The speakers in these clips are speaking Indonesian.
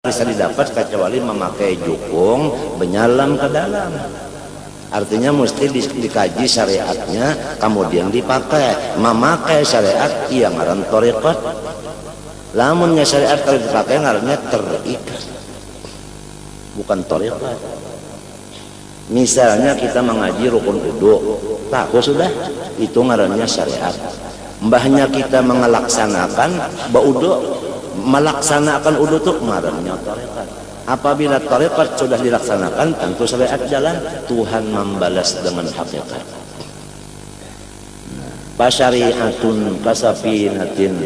bisa didapat kecuali memakai jukung menyalam ke dalam. Artinya mesti dikaji syariatnya kemudian dipakai. Memakai syariat yang ngaran thariqat. Lamunnya syariat kalau dipakai ngarannya terikat, bukan thariqat. Misalnya kita mengaji rukun wudu, tahu sudah itu ngarannya syariat. Mbahnya kita melaksanakan baudu, melaksanakan wudu itu ngarannya thariqat. Apabila thariqat sudah dilaksanakan, tentu syariat jalan. Tuhan membalas dengan hakikat. Fasyari'atun kasafinatin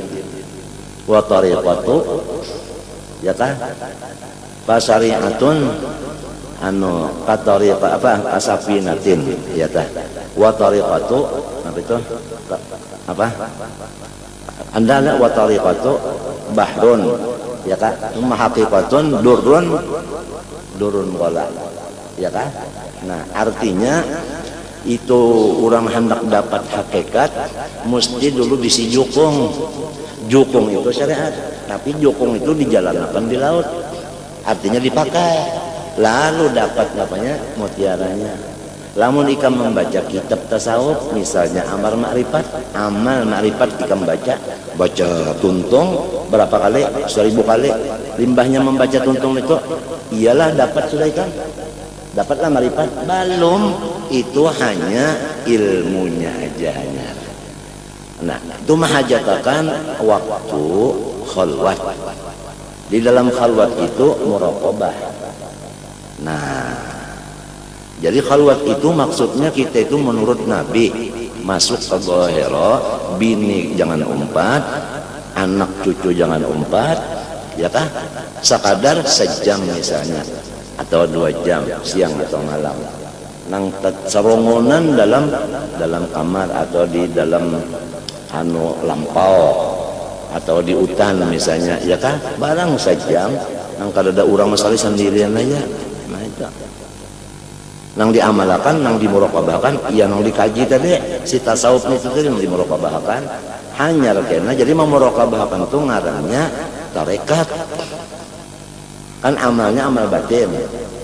wa thariqatu, ya kan? Fasyari'atun anu katariqa apa kasafinatin, ya tah. Wa thariqatu apa itu? Apa? Anda wa thariqatu bahrun, ya kan? Haqiqatun durun wala, ya kan? Nah, artinya itu orang hendak dapat hakikat mesti dulu bisi jukung. Jukung itu syariat, tapi jukung itu dijalankan di laut, artinya dipakai, lalu dapat namanya mutiaranya. Lamun ikam membaca kitab tasawuf, misalnya amal ma'rifat ikam baca tuntung berapa kali? 1000 kali. Limbahnya membaca tuntung itu, iyalah dapat sudah ikam. Dapatlah ma'rifat. Belum, itu hanya ilmunya aja hanya. Nah, itu menghajatkan waktu khalwat. Di dalam khalwat itu muraqabah. Nah, jadi khalwat itu maksudnya kita itu menurut Nabi masuk ke Gua Hira, bini jangan umpat, anak cucu jangan umpat, ya kah? Sekadar sejam misalnya atau 2 jam siang atau malam. Nang serongonan dalam kamar atau di dalam lampau atau di hutan misalnya, ya kah? Barang sejam, nang kada ada orang masalah sendirian aja. Nah itu. Nang diamalkan, nang dimuraqabahkan, iya nang dikaji tadi si tasawuf itu tadi nang dimuraqabahkan hanya kena. Jadi memuraqabahkan itu ngarannya tarekat. Kan amalnya amal batin,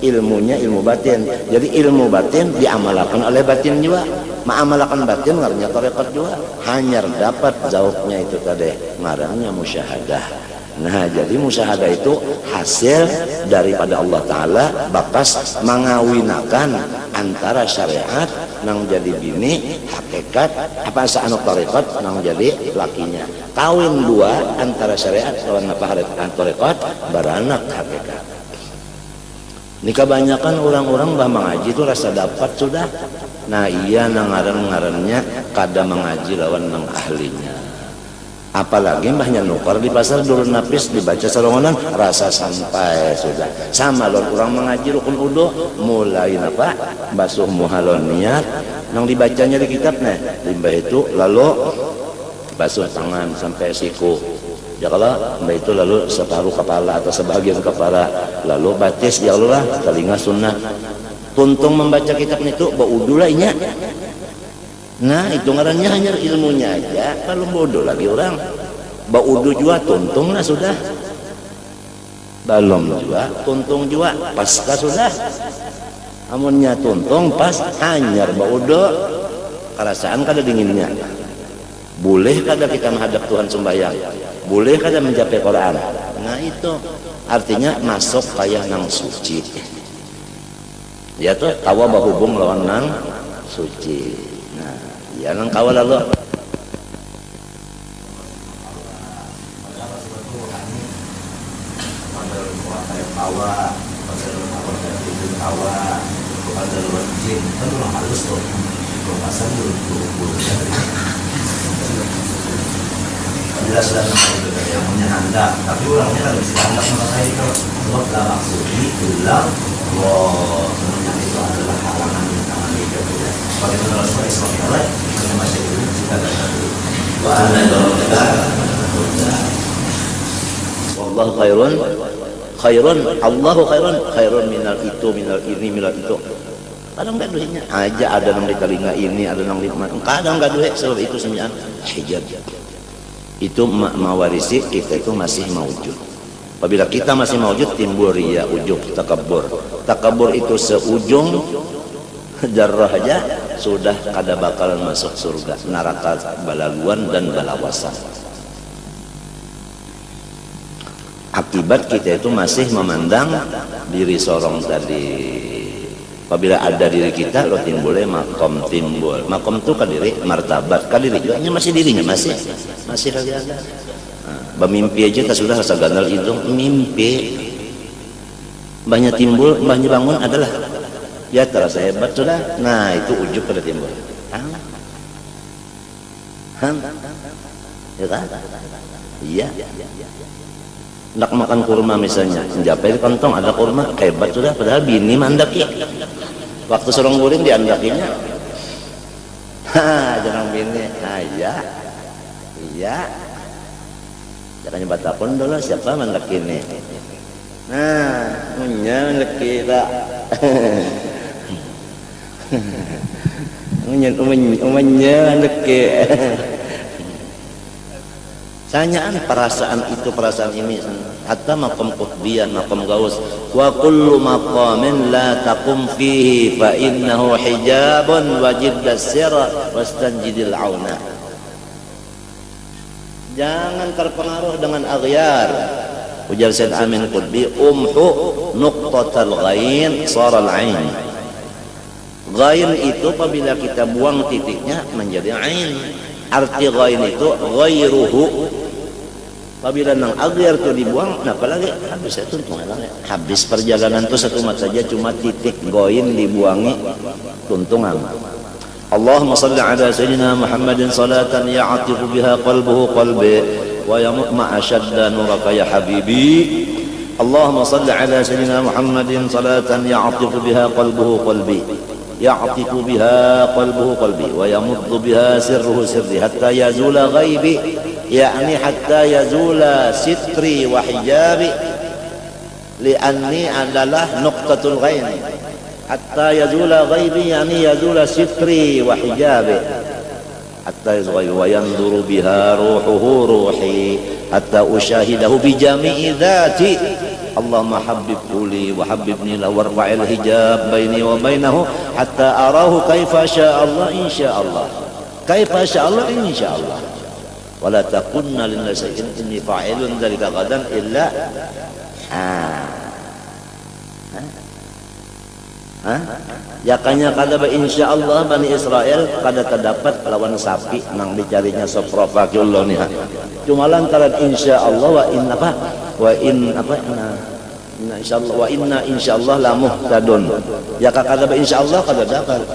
ilmunya ilmu batin. Jadi ilmu batin diamalkan oleh batin juga. Mengamalkan batin ngarannya tarekat juga. Hanya dapat jawabnya itu tadi ngarannya musyahadah. Nah, jadi musyahadah itu hasil daripada Allah Ta'ala bakas mengawinakan antara syariat nang jadi bini, hakikat apa saanu tarekat nang jadi lakinya. Kawin dua antara syariat lawan apa tarekat baranak hakikat. Ini kebanyakan orang-orang bah mengaji itu rasa dapat sudah. Nah, iya nang ngaran-ngarannya kada mengaji lawan nang ahlinya. Apalagi mbahnya nukar di pasar durun napis dibaca serongonan rasa sampai sudah sama lor orang mengaji rukun wudu mulai apa basuh muhalon niat nang dibacanya di kitabnya limbah itu lalu basuh tangan sampai siku ya kalau mbah itu lalu separuh kepala atau sebagian kepala lalu batis ya Allah telinga sunnah tuntung membaca kitab itu baudu lainnya. Nah, itu ngarannya hanya ilmunya aja, kalau bodoh lagi orang. Baudu juga tuntung lah sudah. Balom juga, tuntung juga, pasca sudah. Amunnya tuntung pas hanyar baudu. Kerasaan kada dinginnya. Boleh kada kita menghadap Tuhan sembahyang? Boleh kada mencapai Quran? Nah, itu artinya masuk kayak nang suci. Ya tuh, tawa bahubung lawan nang suci. Ya nang kawal lalu penjelasan yang punya anda tapi orangnya kan bisa anda mengenai itu sebab dalam maksudnya ulang wah sebenarnya itu adalah halangan yang tangan itu bagaimana Rasulullah SAW masih itu kita datang wa ana wallahu khairun Allahu khairun minal itu minal ini minal itu. Kadang enggak duitnya aja ada nang di telinga ini ada nang di mana kadang enggak duit sebab itu sebenarnya hijab itu mawarisi kita itu masih maujud Apabila kita masih mewujud, timbul riya, ujub, takabur. Takabur itu seujung jarrah aja sudah kada bakal masuk surga, neraka balaguan dan balawasan. Akibat kita itu masih memandang diri sorong tadi. Apabila ada diri kita, lo timbulnya makom timbul. Makom itu kan diri, martabat kan diri juga, masih dirinya masih lagi ada. Bermimpi aja tak sudah rasa gandal hidung, mimpi banyak timbul, banyak bangun adalah ya terasa hebat sudah. Nah itu ujub pada timbul. Ya kan? Iya. Nak makan kurma misalnya, mencapai di kantong ada kurma, hebat sudah. Padahal bini mandaki. Waktu sorong guring diandakinya, jangan bini, iya. Jangan batapun dulu siapa mandaki ini. Nah, punya mandaki tak. Punya mandaki. Tanyaan perasaan itu, perasaan ini, hatta maqam qutbiyah, maqam gaus. Wa kullu maqamin la taqum fihi fa innahu hijabun wajib dasira wastanjidil auna. Jangan terpengaruh dengan aghyar. Ujar Said Amin Qutbi, umhu nuqtatal ghain saral ain. Ghain itu apabila kita buang titiknya menjadi ain. Arti ghain itu ghairuhu. Apabila nang aghyar itu dibuang, nah apalagi habis itu habis perjalanan itu satu mat saja, cuma titik ghain dibuangi tuntungan. Allahumma salli ala sayyidina Muhammadin salatan ya'atifu biha qalbuhu qalbi wa yamutma ashadda nuraka ya habibi. Allahumma salli ala sayyidina Muhammadin salatan ya'atifu biha qalbuhu qalbi ya'atifu biha qalbuhu qalbi wa yamuddu biha sirruhu sirri hatta yazula ghaibi, yakni hatta yazula sitri wa hijabi, li'anni adalah nuqtatul ghain. Hatta yazula ghaibi yani yazula sitri wa hijabi, hatta yazula wa yanzuru biha ruhuhu ruhi hatta ushahidahu bi jami'i dhati. Allahumma habbibhu li wa habbibni lahu warfa'il hijab baini wa bainahu hatta arahu kaifa sya'allah insya'allah, kaifa sya'allah insya'allah. Wala takunna lin nasi inni fa'ilun dzalika ghadan illa yakanya kada ba insyaallah Bani Israel kada terdapat lawan sapi nang dicarinya soprofakillah nih. Cuma lantaran insyaallah wa inna apa wa in apa inna insyaallah wa inna insyaallah la muhtadun, ya kada ba insyaallah kada dapat.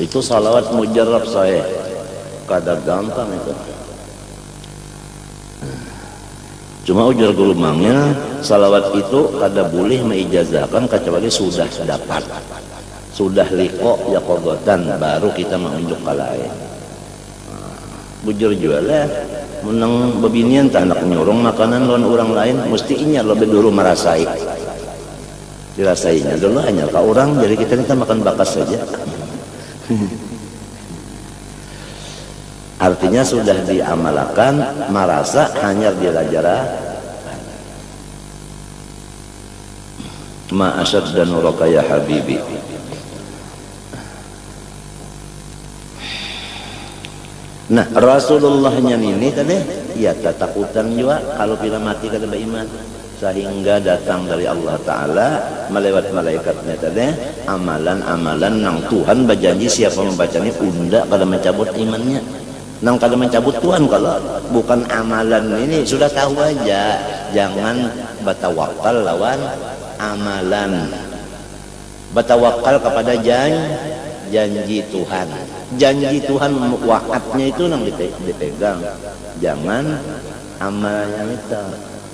Itu salawat mujarrab saya kada gampang itu. Cuma ujar guru mangnya, salawat itu kada boleh meijazahkan kecuali sudah dapat, sudah liko ya kogotan, baru kita menunjuk ke lain. Bujur juga lah, menang bebinian tak nak nyurung makanan lawan orang lain, mesti inya lebih dulu merasai, dirasainya dulu hanya ke orang, jadi kita makan bakas saja. Artinya sudah diamalkan, merasa hanya dilajara ma asyad dan nuraka ya habibi. Nah Rasulullahnya ini tadi ya ketakutan juga kalau bila mati kada beriman, sehingga datang dari Allah Ta'ala melewat malaikatnya tadi amalan-amalan nang Tuhan berjanji siapa membacanya unda kada mencabut imannya. Nang kada mencabut Tuhan kalau bukan amalan ini sudah tahu aja, jangan batawakal lawan amalan, batawakal kepada janji Tuhan. Janji Tuhan wa'adnya itu nang dipegang, jangan amalannya itu.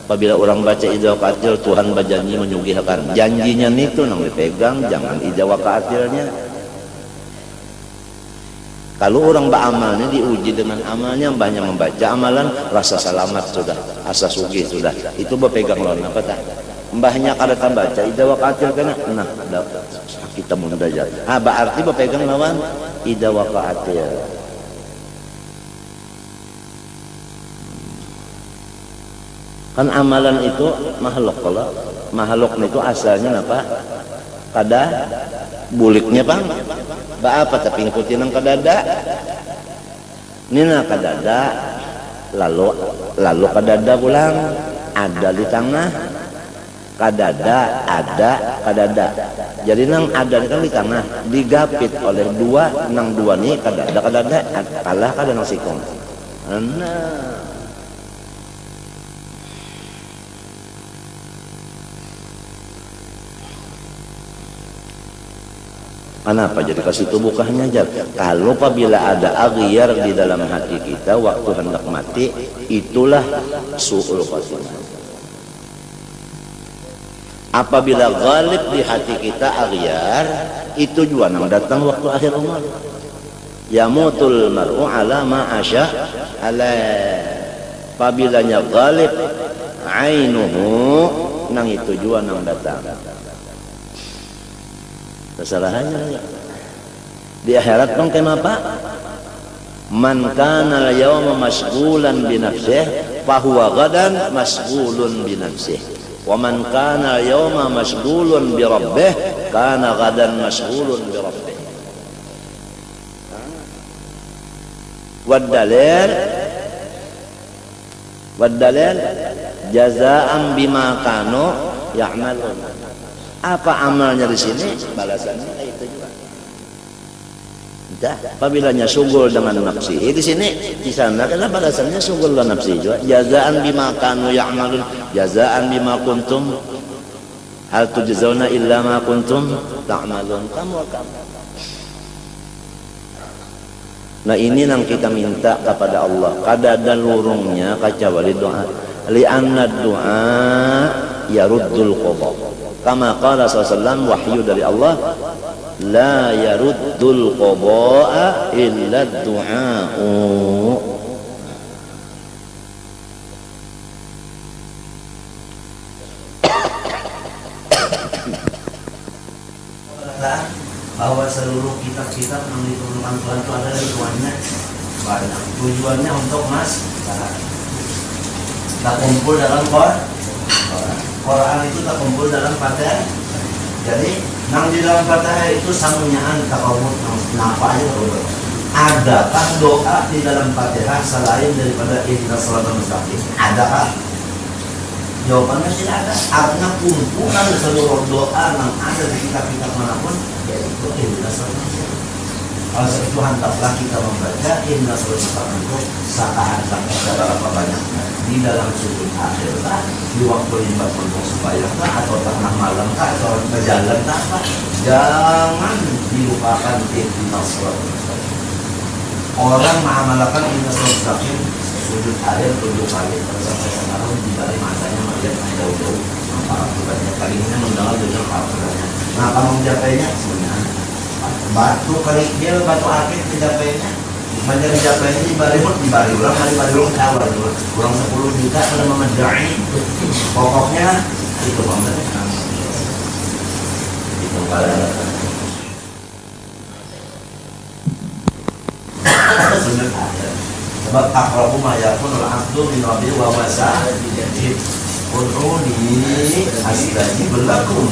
Apabila orang baca ijazah waqatil Tuhan berjanji menyugihkan, janjinya itu nang dipegang, jangan ijazah waqatilnya. Kalau orang beramalnya diuji dengan amalnya, banyak membaca amalan, rasa selamat sudah, asa sugih sudah, itu berpegang lawan apa tak? Mbahnya kada baca ida waqatil kana, nah kita mudah aja. Berarti berpegang lawan ida waqatil. Kan amalan itu makhluk, kalau makhluk itu asalnya apa? Kada buliknya bang, apa tapi ngikutin yang kadada. Nina kadada, lalu kadada pulang, ada di tengah, kadada, ada, kadada. Jadi nang ada kan di tengah, digapit oleh dua, nang dua nih kadada, kalah kada nang sikong. Nah. Kenapa jadi kasih tubuh aja? Kalau apabila ada aghyar di dalam hati kita waktu hendak mati, itulah su'ul khatimah. Apabila ghalib di hati kita aghyar, itu juga nang datang waktu akhir umur. Yamutul mar'u ala ma asya ala. Apabilanya ghalib ainuhu, nang itu juga nang datang. Kesalahannya di akhirat dong kenapa? Man kana al-yawma mashghulan bi nafsihi fa huwa ghadan mashghulun bi nafsihi wa man kana al-yawma mashghulun bi rabbih kana ghadan mashghulun bi rabbih. Wad-dalil jazaa'an bima kanu ya'malun. Apa amalnya di sini? Balasannya itu juga. Dah, apabila sugul dengan nafsi, di sini, di sana karena balasannya sugul dengan nafsi juga. Jazaan bima kanu ya'malun, jazaan bima kuntum hal tujzauna illa ma kuntum ta'malun. Kamu akan. Nah ini yang kita minta kepada Allah. Kada ada lurungnya kacawali doa. Li'anna doa yaruddul qadha. Kama qala sallallahu wahyu dari Allah, la yaruddul qada'a illa du'a'u. Bahwa seluruh kitab-kitab yang diturunkan Tuhan itu ada tujuannya banyak. Tujuannya untuk tak kumpul dalam Quran itu tak kumpul dalam Fatihah. Jadi nang di dalam Fatihah itu samunyaan takawut napa aja betul. Adakah doa di dalam Fatihah selain daripada ihdinas shiratal mustaqim? Adakah? Jawabannya tidak ada. Artinya kumpulan seluruh doa yang ada di kitab-kitab manapun yaitu ihdinas shiratal mustaqim. Kalau itu hantarlah kita membaca ihdinas shiratal mustaqim itu saat-saat berapa banyak di dalam sujud akhir kah, di waktu lima puluh sembahyang kah, atau tengah malam kah, atau berjalan kah, jangan dilupakan ihdinas shiratal mustaqim. Orang mengamalkan ihdinas shiratal mustaqim sujud akhir 7 kali sampai sekarang di balik masanya melihat jauh-jauh para tugasnya kali ini mendengar dengan apa-apanya. Nah kamu mencapainya sebenarnya batu kali dia batu akik mencapainya. Banyak japainya di bari ulang awal kurang 10 juta pada memedai. Pokoknya itu banget. Itu sebab aqrabu ma yakunu al-'abdu min rabbihi wa huwa sajid. Ud'uni astajib lakum.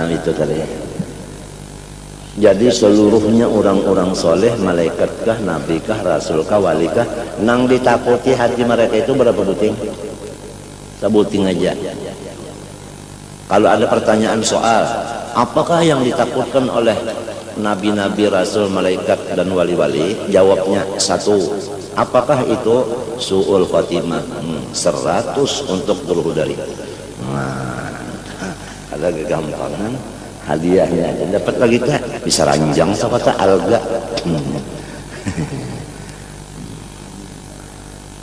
Itu tadi. Jadi seluruhnya orang-orang soleh, malaikatkah, nabikah, rasulkah, walikah, nang ditakuti hati mereka itu berapa buting? Sebuting aja. Kalau ada pertanyaan soal, apakah yang ditakutkan oleh nabi-nabi, rasul, malaikat, dan wali-wali? Jawabnya 1. Apakah itu su'ul khatimah? 100 untuk berhudari. Nah, ada kegampangan hadiahnya aja dapat lagi teh bisa ranjang sapata alga.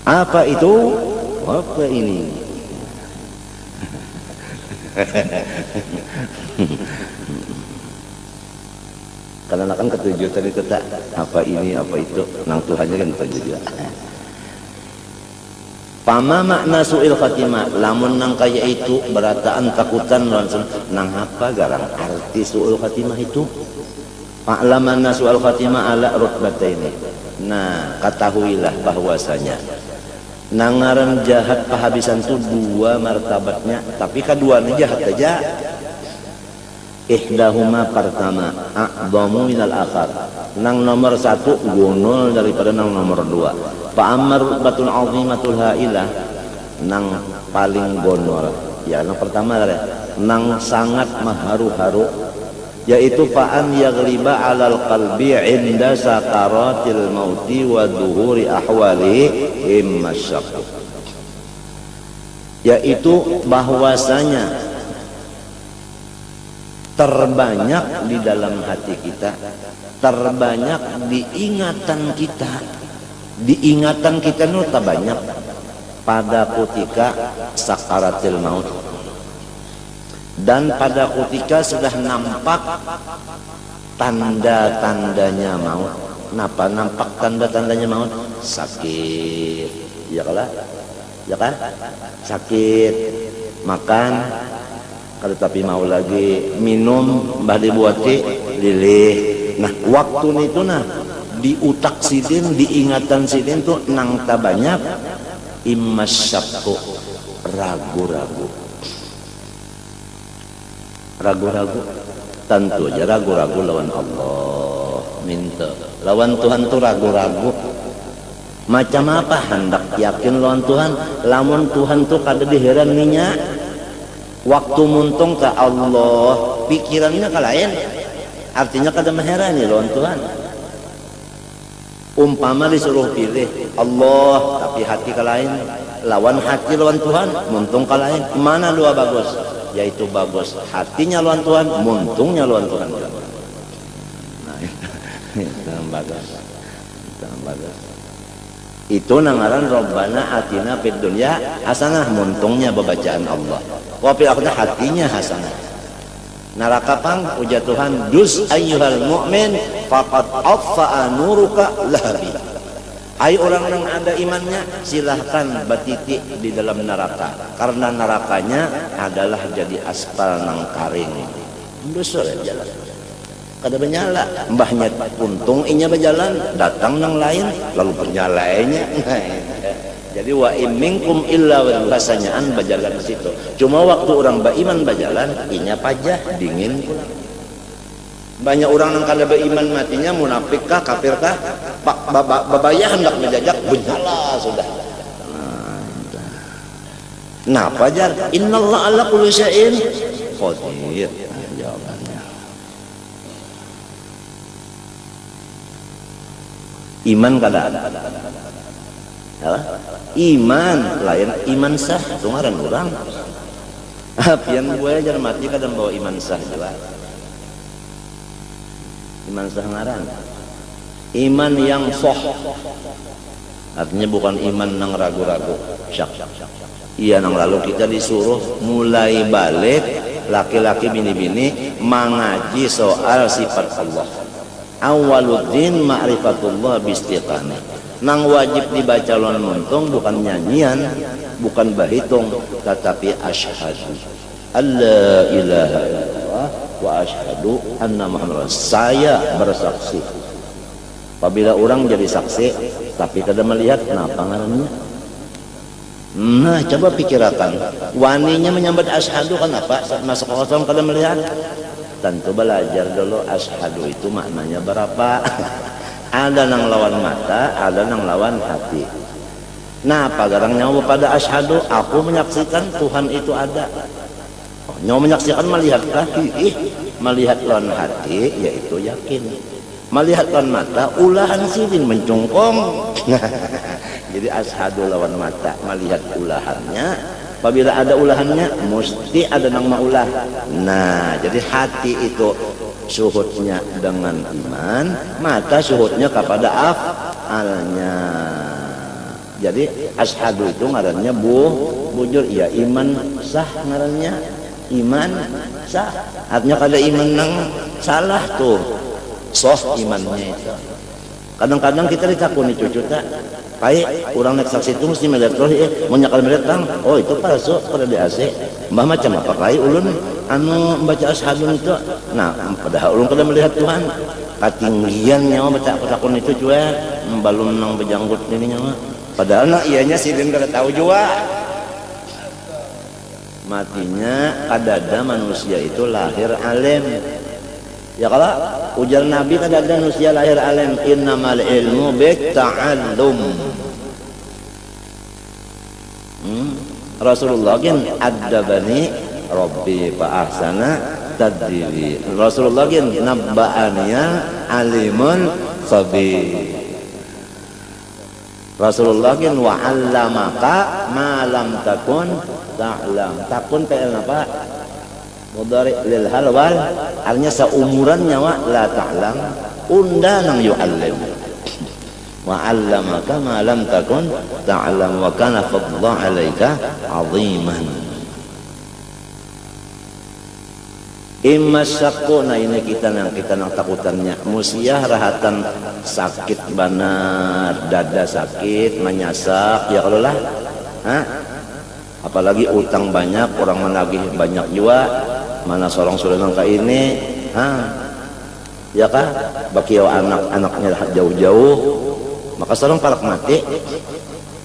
Apa itu? Apa ini? Karena kan ketujuh tadi kita apa ini apa itu nang Tuhannya kan ketujuh. Pama makna su'il khatimah, lamun nang kaya itu berataan takutan langsung nang apa garang arti su'il khatimah itu. Fa'laman su'il khatimah ala rutbataini. Nah, ketahuilah bahwasanya nangaran jahat kehabisan itu dua martabatnya, tapi keduanya jahat aja. Ihdahuma pertama a'dhamu minal akhar. Nang nomor satu gunul daripada nang nomor dua. Fa'amar batul azimatul hailah, nang paling gonol. Ya, nang pertama nang sangat maharu-haru, yaitu fa'an yaghliba 'alal qalbi 'inda sakaratil mauti wa dhuhuri ahwali immasyaq. Yaitu bahwasanya terbanyak di dalam hati kita, terbanyak di ingatan kita. Di ingatan kita itu terbanyak pada ketika sakaratil maut, dan pada ketika sudah nampak tanda-tandanya maut. Kenapa nampak tanda-tandanya maut? Sakit, ya kalah, ya kan? Sakit, makan, kalau tapi mau lagi minum, mbah dibuati lilih. Nah, waktu itu di utak sidin, di ingatan sidin tuh nang tabanyak immasyaqu, ragu-ragu. Ragu-ragu, tentu aja ragu-ragu lawan Allah. Minta lawan Tuhan tuh ragu-ragu. Macam apa hendak yakin lawan Tuhan? Lamun Tuhan tuh kada diheraninya. Waktu muntung ke Allah, pikirannya ke lain. Artinya kada meherani lawan Tuhan. Umpama disuruh pilih Allah tapi hati ke lain, lawan hati lawan Tuhan, muntung ke lain. Mana dua bagus? Yaitu bagus hatinya lawan Tuhan, muntungnya lawan Tuhan. Nah, itu bagus. Itu bagus. Itu nangaran Rabbana atina fid dunya hasanah, muntungnya bacaan Allah. Wa fil akhirati hatinya hasanah. Neraka pang uja Tuhan, dus ayyuhal mu'min faqad affa'a nuruka lahabi. Hai orang yang ada imannya, silahkan batiti di dalam neraka, karena nerakanya adalah jadi aspal nang karing. Dosa jalan kada bernyala, mbahnya untung inya berjalan, datang nang lain lalu bernyalainya. Jadi wa minkum illa wa rasanyaan berjalan ke situ. Cuma waktu orang beriman berjalan, inya pajah dingin pulang. Banyak orang yang kada beriman matinya munafik kah, kafir kah, babaya hendak menjajak bernyala sudah. Nah, pajar innallaha ala kulli syai'in qadir. Jawabannya iman kada ada. Iman lain iman sah tungaran orang. Pian gue aja mati kadang bawa iman sah juga. Iman sah ngaran. Iman yang soh. Artinya bukan iman nang ragu-ragu. Syak. Iya, nang lalu kita disuruh mulai balik laki-laki bini-bini mengaji soal sifat Allah. Awaluddin ma'rifatullah bistiqamah. Nang wajib dibaca lawan muntung bukan nyanyian, bukan bahitung, tetapi asyhadu alla ilaha illallah wa asyhadu anna muhammadar rasulullah. Saya bersaksi. Apabila orang jadi saksi tapi kada melihat, kenapa ngarannya? Nah, coba pikirkan. Waninya menyambut asyhadu kenapa? Masuk kosong kada melihat. Tentu belajar dulu asyhadu itu maknanya berapa. Ada nang lawan mata, ada nang lawan hati. Nah, pagarang nyawa pada asyhadu, aku menyaksikan Tuhan itu ada. Oh, nyawa menyaksikan melihatkah? Melihat lawan hati, yaitu yakin. Melihat lawan mata, ulahan sidin mencungkong. Jadi asyhadu lawan mata, melihat ulahannya. Apabila ada ulahannya, mesti ada nang maulah. Nah, jadi hati itu syuhudnya dengan iman, mata syuhudnya kepada af'alnya. Jadi asyhadu itu ngarannya bujur, ya iman sah ngarannya, iman sah. Artinya kada iman nang salah tuh, soh imannya itu. Kadang-kadang kita ditakuni cucu tak, Baik, orang naik saksi itu mesti melihat roh, mau nyakal melihat tang, oh itu palsu pada di AC. Mbah macam apa kai ulun anu membaca asyhadun itu. Nah, padahal ulun kada melihat Tuhan. Katinggian nyawa baca takun itu juga balun nang bejanggut ini nyawa. Padahal nah ianya silin kada tahu juga. Matinya kadada manusia itu lahir alim. Ya kalau ujar Nabi kadada manusia lahir alim, innamal ilmu bitta'allum. Rasulullah kan adabani Rabbi fa ahsana tadbibi. Rasulullah kan nabba'aniya alimun khabir. Rasulullah kan wa 'allamaka ma lam takun ta'lam. Takun fi'il apa? Mudhari lil hal wal, artinya seumuran nyawa la ta'lam, unda nang yu'allim. Wa 'allamaka ma lam takun ta'lam wa kana fadlu 'alaika 'aziman. Imma syakku, nah ini kita nang takutannya musiah rahatan sakit banar, dada sakit, menyasak ya kalau lah, apalagi utang banyak, orang menagih banyak juga, mana seorang sudah nangka ini, ya kah, bagi anak-anaknya jauh-jauh, maka seorang palak mati,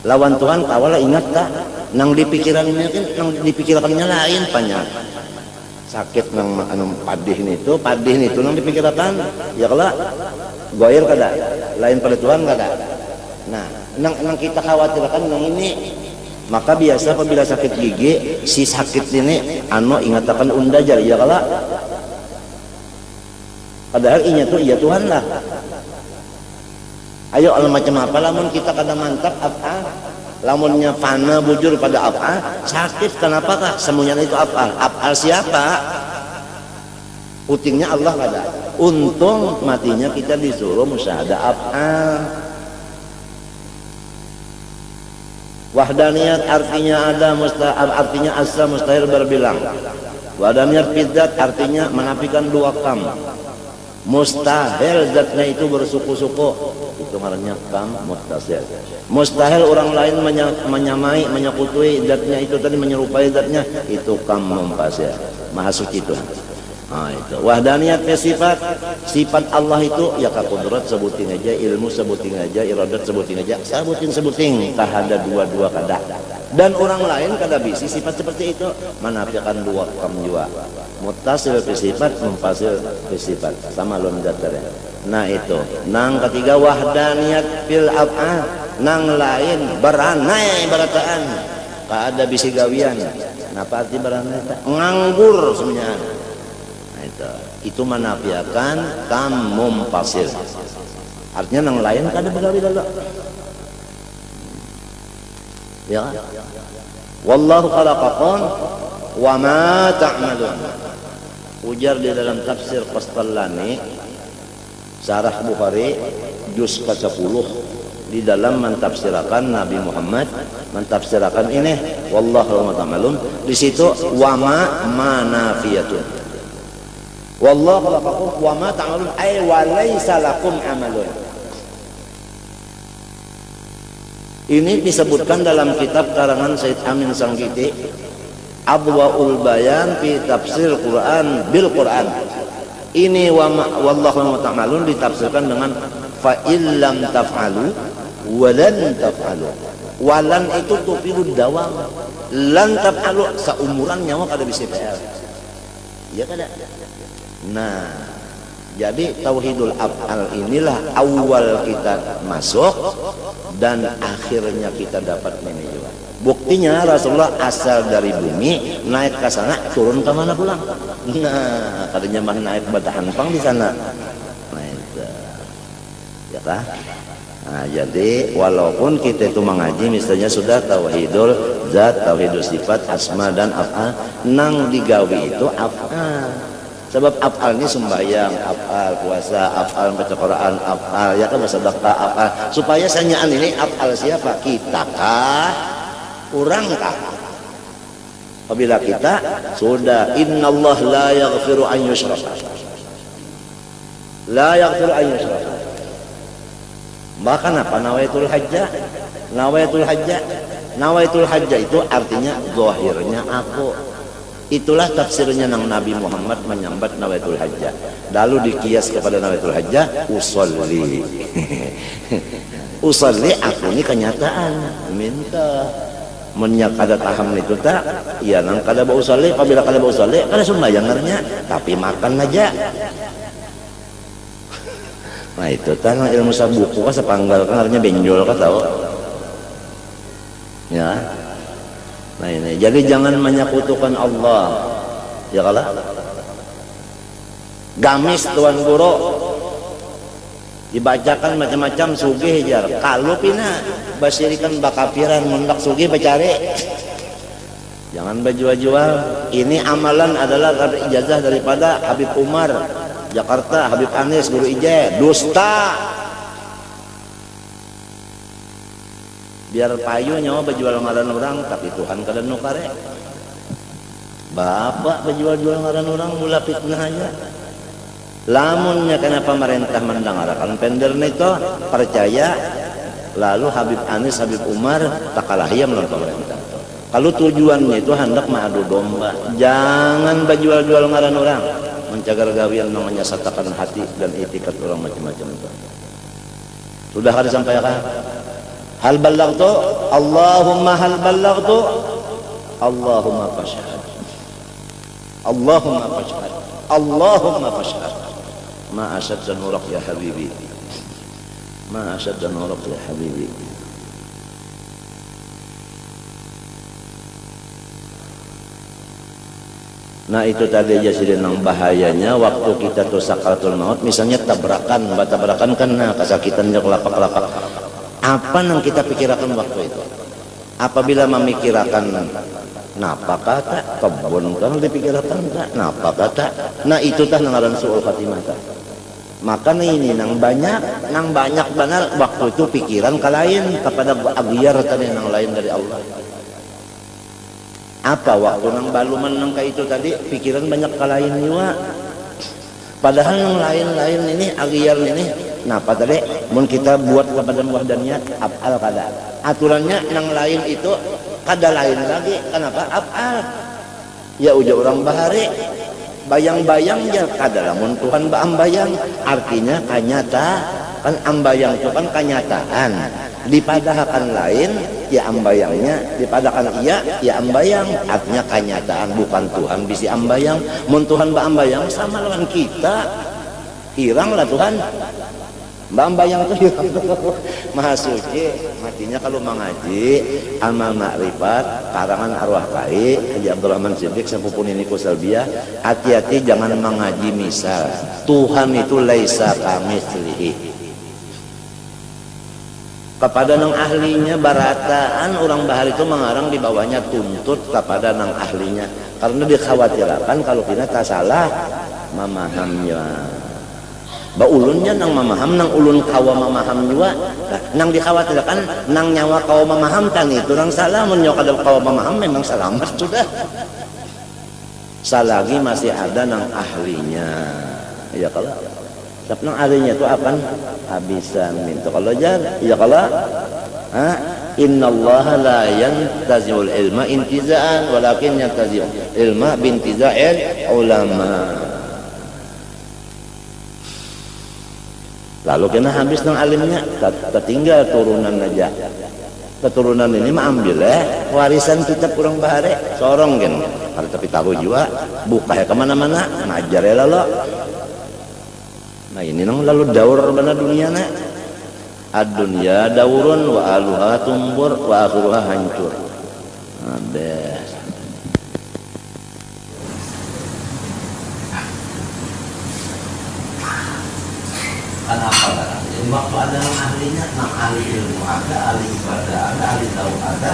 lawan Tuhan kawala ingat tak, nang dipikirannya kan, nang dipikirannya lain banyak. Sakit nang anu padih itu nang dipikirkan ya kalau goir kada lain pada Tuhan kada. Nah nang kita khawatirkan nang ini, maka biasa apabila sakit gigi si sakit ini anu ingatakan unda jari ya kalau padahal inya tuh iya Tuhan lah. Ayo al macam apa lamun kita kada mantap apa lamunnya fana bujur pada af'al sakit, kenapakah semuanya itu af'al? Af'al siapa? Putingnya Allah kada. Untung matinya kita disuruh musyahadah af'al. Wahdaniyat artinya ada, artinya asa mustahil berbilang. Wahdaniyat bidzat artinya menafikan dua kam. Mustahil zatnya itu bersuku-suku, itu ngarannya kam muttasil. Mustahil orang lain menyamai, menyekutui zatnya itu tadi, menyerupai zatnya, itu kam munfasil. Maha suci Tuhan. Nah itu wahdaniyat sifat Allah itu ya kaqudrat sebutin aja, ilmu sebutin aja, iradat sebutin aja, sebutin tahada dua-dua kada. Dan orang lain kada bisi sifat seperti itu, menafikan dua kam jua. Muttasil fi sifat, munfasil fi sifat, sama lon zatnya. Nah itu nang ketiga wahdaniyat fil af'al, nang lain beranai barataan kada bisi gawian. Napa arti beranai? Nganggur semuanya. Itu menafikan kam munfasil, artinya nang lain kada begawi dulu ya. Wallahu khalaqakum wa ma ta'malun. Ujar di dalam tafsir Qastallani Syarah Bukhari juz ke-10 di dalam mentafsirkan Nabi Muhammad, mentafsirkan ini wallahu ta'malun, di situ wa ma manafiyatun. Wallahu khalaqakum wa ma ta'malun ay wa laisa lakum amalun. Ini disebutkan dalam kitab karangan Said Amin Sanggiti, Adwaul Bayan fi Tafsir Quran bil Quran. Ini wallahu ta'malun ditafsirkan dengan fa illam taf'alu wa lan taf'alu. Walan itu tufidud dawam. Lan taf'alu seumuran nyawa kada bisa PR. Iya kada? Nah, jadi tauhidul af'al inilah awal kita masuk dan akhirnya kita dapat ini juga. Buktinya Rasulullah asal dari bumi naik ke sana, turun ke mana pulang. Nah, katanya mah naik batahan pang di sana. Nah itu, ya kah? Nah, jadi walaupun kita itu mengaji misalnya sudah tauhidul zat, tauhidul sifat, asma dan af'al, nang digawi itu af'al. Sebab af'al ini sembahyang, af'al puasa, af'al baca Quran, af'al ya kan bersedekah, af'al. Supaya sanyaan ini af'al siapa? Kita kah? Orang kah? Apabila kita sudah innallaha la yaghfiru an yushraka. La yaghfiru an yushraka. Bahkan apa nawaitul hajjah? Nawaitul hajjah. Nawaitul hajjah itu artinya zahirnya aku. Itulah tafsirnya nang Nabi Muhammad menyambat nawaitul hajjah. Lalu dikias kepada nawaitul hajjah, usolli. Usolli aku ini kenyataan. Minta. Menyak kada taham itu tak, ya nang kada bau usolli, apabila kada bau usolli, kada sumbayangarnya, tapi makan aja. Nah itu tanah ilmu sabuku kan sepanggal kan artinya benjol kan tahu. Ya. Nah ini, jadi jangan menyekutukan Allah. Ya kalah. Gamis tuan guru dibacakan macam-macam sugih jar. Kalau pina basirikan bakapiran mendak sugih bacare. Jangan berjual-jual. Ini amalan adalah ijazah daripada Habib Umar Jakarta, Habib Anis guru ijazah. Dusta. Biar payu nyawa berjual ngaran orang, tapi Tuhan kada nukare. Bapak berjual-jual ngaran orang mula fitnah aja. Lamunnya kenapa pemerintah mendengarkan pender itu percaya, lalu Habib Anis, Habib Umar tak kalah ia melawan pemerintah. Kalau tujuannya itu hendak mengadu domba, jangan berjual-jual ngaran orang, mencagar gawian namanya satakan hati dan etikat orang macam-macam itu. Sudah kada sampaikan? Hal ballagtu, Allahumma hal ballagtu, Allahumma fashhad, Allahumma fashhad, Allahumma fashhad. Ma asyadda nurak ya habibi, ma asyadda nurak ya habibi. Nah itu tadi aja sih nang bahayanya waktu kita tuh sakaratul maut, misalnya tabrakan, tabrakan kan nah kesakitannya kelapak-kelapak. Apa yang kita pikirkan waktu itu? Apabila memikirkan napa kata kebun kan dipikirkan tak napa kata. Nah itu tah ngaran suul khatimah. Maka ini nang banyak benar waktu itu pikiran ke lain kepada agiar tadi nang lain dari Allah. Apa waktu nang baluman nang kayak itu tadi pikiran banyak ke lain juga. Padahal nang lain-lain ini agiar ini napa tadi mun kita buat kepada wahdaniyat af'al kada. Aturannya nang lain itu kada lain lagi. Kenapa? Af'al. Ya uja orang bahari bayang-bayang ya kada lamun Tuhan ba ambayang artinya kanyata kan ambayang itu kan kenyataan dipadahakan lain ya ambayangnya dipadakan iya ya ambayang artinya kenyataan bukan Tuhan bisi ambayang mun Tuhan ba ambayang sama dengan kita hiranglah Tuhan ba ambayang itu hirang maha suci matinya kalau mengaji amal makrifat karangan arwah kai Haji Abdurrahman Siddiq sepupun ini kusalbiah hati-hati jangan mengaji misal Tuhan itu laisa kamitslihi kepada nang ahlinya barataan orang bahar itu mengarang di bawahnya tuntut kepada nang ahlinya karena dikhawatirkan kalau kita tak salah memahamnya ba ulunnya nang memaham nang ulun kawa memaham juga nah, nang dikhawatirkan nang nyawa kawa memaham tan itu nang salah menyawa kawa memaham memang selamat sudah selagi masih ada nang ahlinya ya kalau tapi nang ahlinya itu akan habisan minta kalau jar ya kalau innallaha la yantazi'ul ilma intiza'an walakin yantazi'ul ilma bintiza'il ulama. Lalu kena habis nang alimnya tertinggal turunan aja keturunan ini mah ambil warisan kita kurang bahare sorong kan tapi tahu juga buka ya kemana-mana ngajar ya lalu nah ini nang lalu daur benar dunia na ad-dunya daurun wa aluha tumbur wa akhiruha hancur ada kenapa? Jadi waktu ada yang ahlinya, nang ahli ilmu ada, ahli ibadah ada, ahli tahu ada.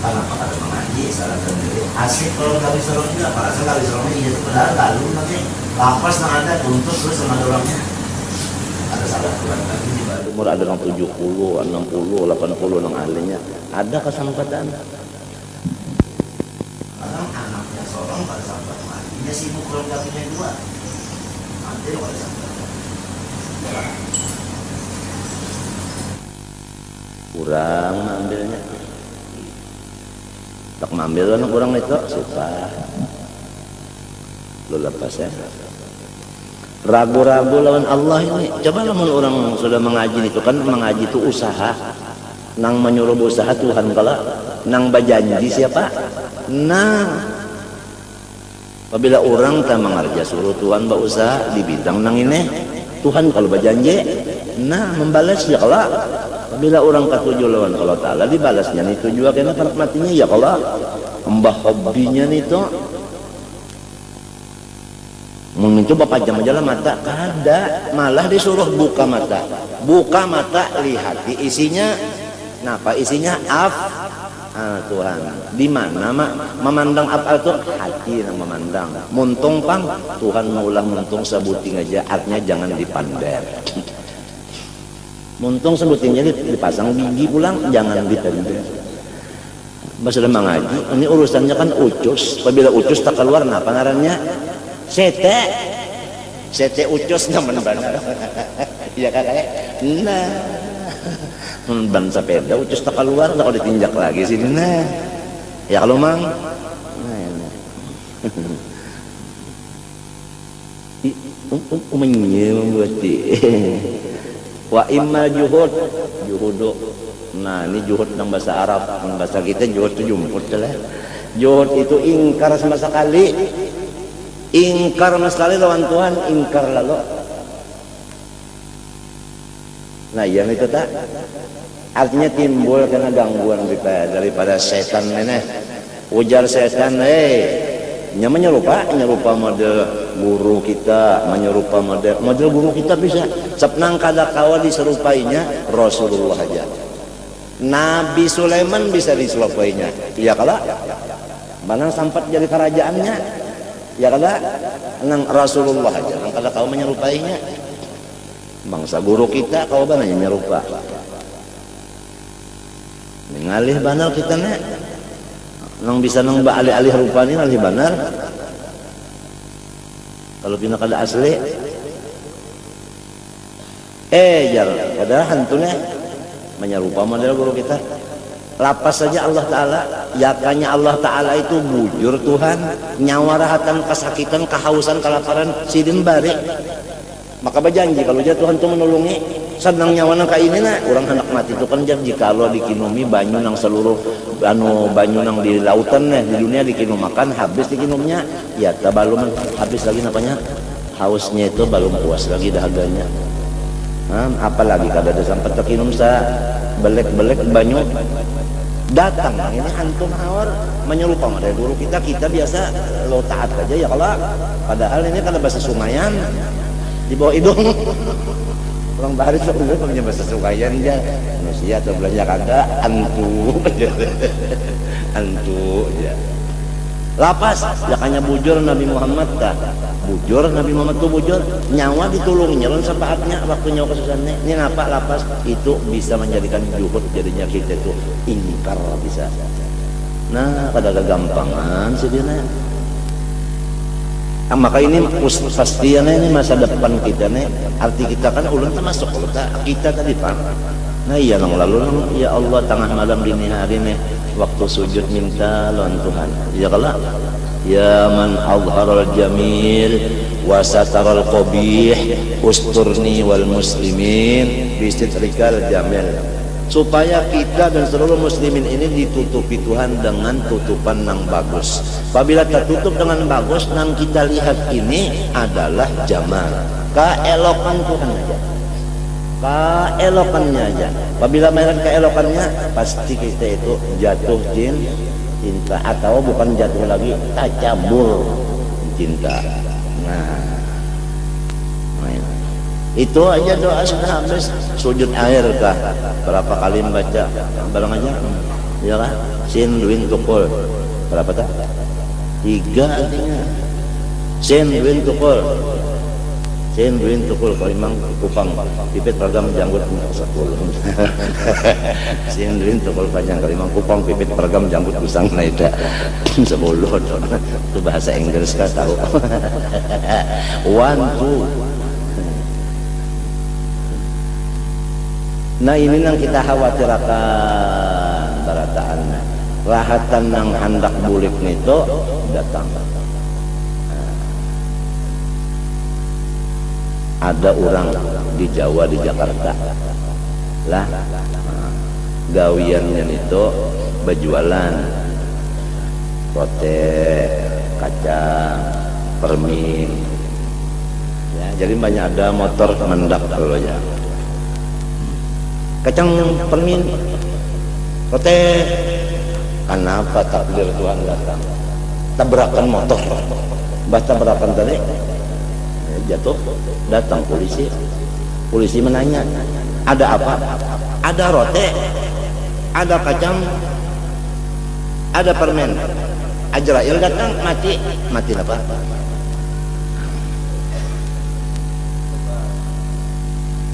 Kenapa ada mengaji, salah sendiri. Asik kalau kali sorong juga, para sekali sorongnya iya padahal lalu nanti lapas nang ada tuntut terus sama orangnya. Ada salah kurang lagi di bawah umur ada nang 70, 60, 80 nang ahlinya. Ada kesempatan. Kadang anaknya sorong pada sampai mengajinya sibuk kalau kakinya dua. Nanti pada sampai kurang ambilnya tak ngambil anak kurang itu suka lu lepas ya. Ragu-ragu lawan Allah ini. Coba lamun orang sudah mengaji itu kan, mengaji itu usaha. Nang menyuruh usaha Tuhan kala, nang berjanji siapa? Nah, apabila orang tak mengerja suruh Tuhan berusaha di bidang nang ini, Tuhan kalau berjanji, nah membalas ya kala. Apabila orang katuju lawan Allah Ta'ala dibalasnya itu juga karena matinya ya kala. Mbah hobinya itu mencoba pajam aja lah mata, kada malah disuruh buka mata, lihat di isinya. Napa isinya? Tuhan. Di mana memandang apa itu? Hati yang memandang. Muntung pang Tuhan maulah muntung sebuting aja, artinya jangan dipandang. Muntung sebutingnya dipasang gigi pulang, jangan dipandang. Sudah mengaji, ini urusannya kan ucus. Apabila ucus tak keluar, napa ngarannya? Sete ucus naman benar. Iya kan? Nah, ban sepeda ucus tak keluar, tak kalau ditinjak lagi sini. Nah, ya kalau mang, membuati. Wa imma juhudu. Nah, ini juhud dalam bahasa Arab, dalam bahasa kita juhud itu jumhur lah. Juhud itu ingkar sama sekali. Ingkar sekali lawan Tuhan, ingkar lalu. Nah yang itu tak artinya timbul karena gangguan daripada setan ini. Ujar setan, nya menyerupa model guru kita, menyerupa model guru kita bisa. Sepnang kada kawa diserupainya Rasulullah aja. Nabi Sulaiman bisa diserupainya. Iya kala? Mana sampai jadi kerajaannya? Ya kada, nang Rasulullah aja, nang kada kau menyerupainya. Bangsa guru kita kau banyak menyerupa. Mengalih banar kita nek, nang bisa nang alih-alih rupanya alih banar. Kalau pina kada asli, jar, kada hantunya menyerupa model guru kita. Lapas saja Allah Ta'ala, yakanya Allah Ta'ala itu bujur Tuhan, nyawarahatan, kesakitan, kehausan, kelaparan, sidin bari. Maka berjanji kalau dia Tuhan itu menolongi, sedang nyawana ka ini na, orang hendak mati itu kan janji kalau dikinumi banyu nang seluruh banyu nang di lautan di dunia dikinum makan habis dikinumnya, ya tak balum habis lagi napanya, hausnya itu belum puas lagi dahaganya. Apalagi kada ada sampai terkinum sa belek-belek banyu. Datang ini antum awar menyerupa dari guru kita biasa lo taat aja ya kalau padahal ini kan bahasa Sungayan di bawah hidung orang bahari itu punya bahasa Sungayan aja manusia atau belanja kada antu ya lapas jakanya bujur Nabi Muhammad tak bujur Nabi Muhammad tuh bujur nyawa ditulungnya lawan sapaatnya waktu nyawa kesusahannya ini apa lapas itu bisa menjadikan juhud jadinya kita itu ingkar bisa. Nah kada kegampangan sih dia maka ini pastiannya ini masa depan kita nih arti kita kan ulun termasuk kita tadi pak. Nah iya nang lalu ya Allah tengah malam dini hari nih waktu sujud minta lawan Tuhan ya kalau ya man azharal jamil wa sataral qabih usturni wal muslimin bistitrikal jamil supaya kita dan seluruh muslimin ini ditutupi Tuhan dengan tutupan nang bagus. Apabila tertutup dengan bagus nang kita lihat ini adalah jamal keelokan Tuhan aja keelokannya aja. Apabila melihat keelokannya pasti kita itu jatuh cinta atau bukan jatuh lagi tacabur cinta. Nah itu aja doa sudah habis sujud air kah berapa kali membaca barang aja ya kan sin duin tukul berapa tak 3 artinya sin duin tukul kalau memang kupang pipit peragam janggut 10 sin duin tukul panjang kalau memang kupang pipit peragam janggut busang naida 10 itu bahasa Inggris kah tahu 1 2 Nah ini yang kita khawatirkan barataan rahatan yang hendak bulik itu datang. Ada orang di Jawa, di Jakarta lah, gawiannya itu berjualan rote, kacang, permin ya, jadi banyak ada motor mendak kalau ya, kacang, permin, rote. Kenapa takdir Tuhan datang? Tabrakan motor, tabrakan tadi jatuh, datang polisi. Polisi menanya, ada apa? Ada rote, ada kacang, ada permen. Ajrail datang, mati. Mati apa?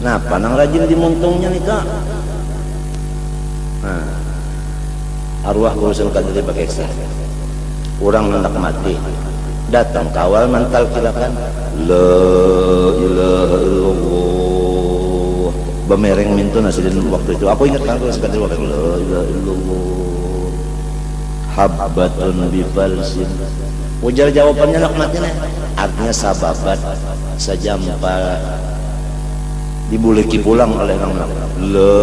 Nah, panang rajin dimuntungnya nih kak. Nah, arwah urusan kadri pakai sah. Orang hendak mati, datang kawal mental kilakan, la ilaha illallah. Bemereng mintu nasidin waktu itu. Aku ingat kan kalau sekali waktu la ilaha illallah. Habbatun bifalsin. Ujar jawabannya nak mati nih. Artinya sababat sejampal dibuleki pulang oleh orang. La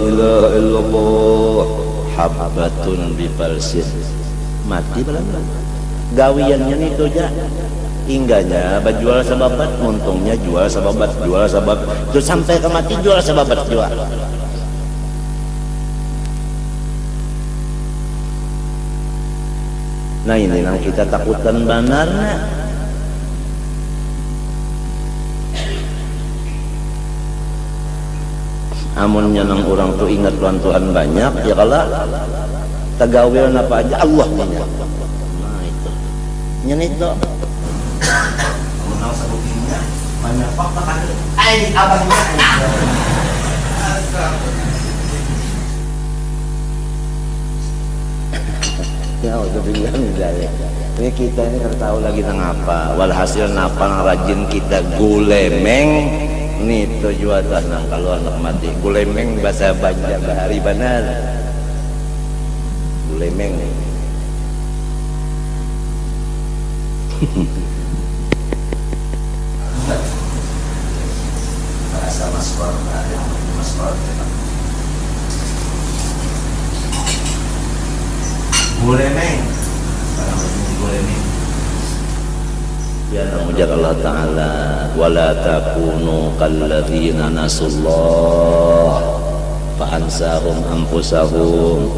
ilaha illallah. Habbatun bifalsin. Mati belum. Gawiannya itu aja. Hingganya berjual sababat, untungnya jual sababat, terus sampai ke mati jual sababat jual. Nah ini yang kita takutkan benarnya. Amunnya nang orang tuh ingat Tuhan banyak, ya kalau tagawil apa aja Allah punya. Nah itu nyenit tuh. Menang sebutnya banyak fakta kan. Abangnya. Ya udah bilang dari. Ini kita ini kan tahu lagi nang apa. Walhasil napa rajin kita gulemeng. Nih tujuan nang kalau anak mati. Gulemeng bahasa Banjar bahari benar. Gulemeng. Bahasa Masfar, Masfar. Gulemeng. Gulemeng. Ya namujar Allah Ta'ala wala takunu kalladzina nasullah fa'ansahum anfusahum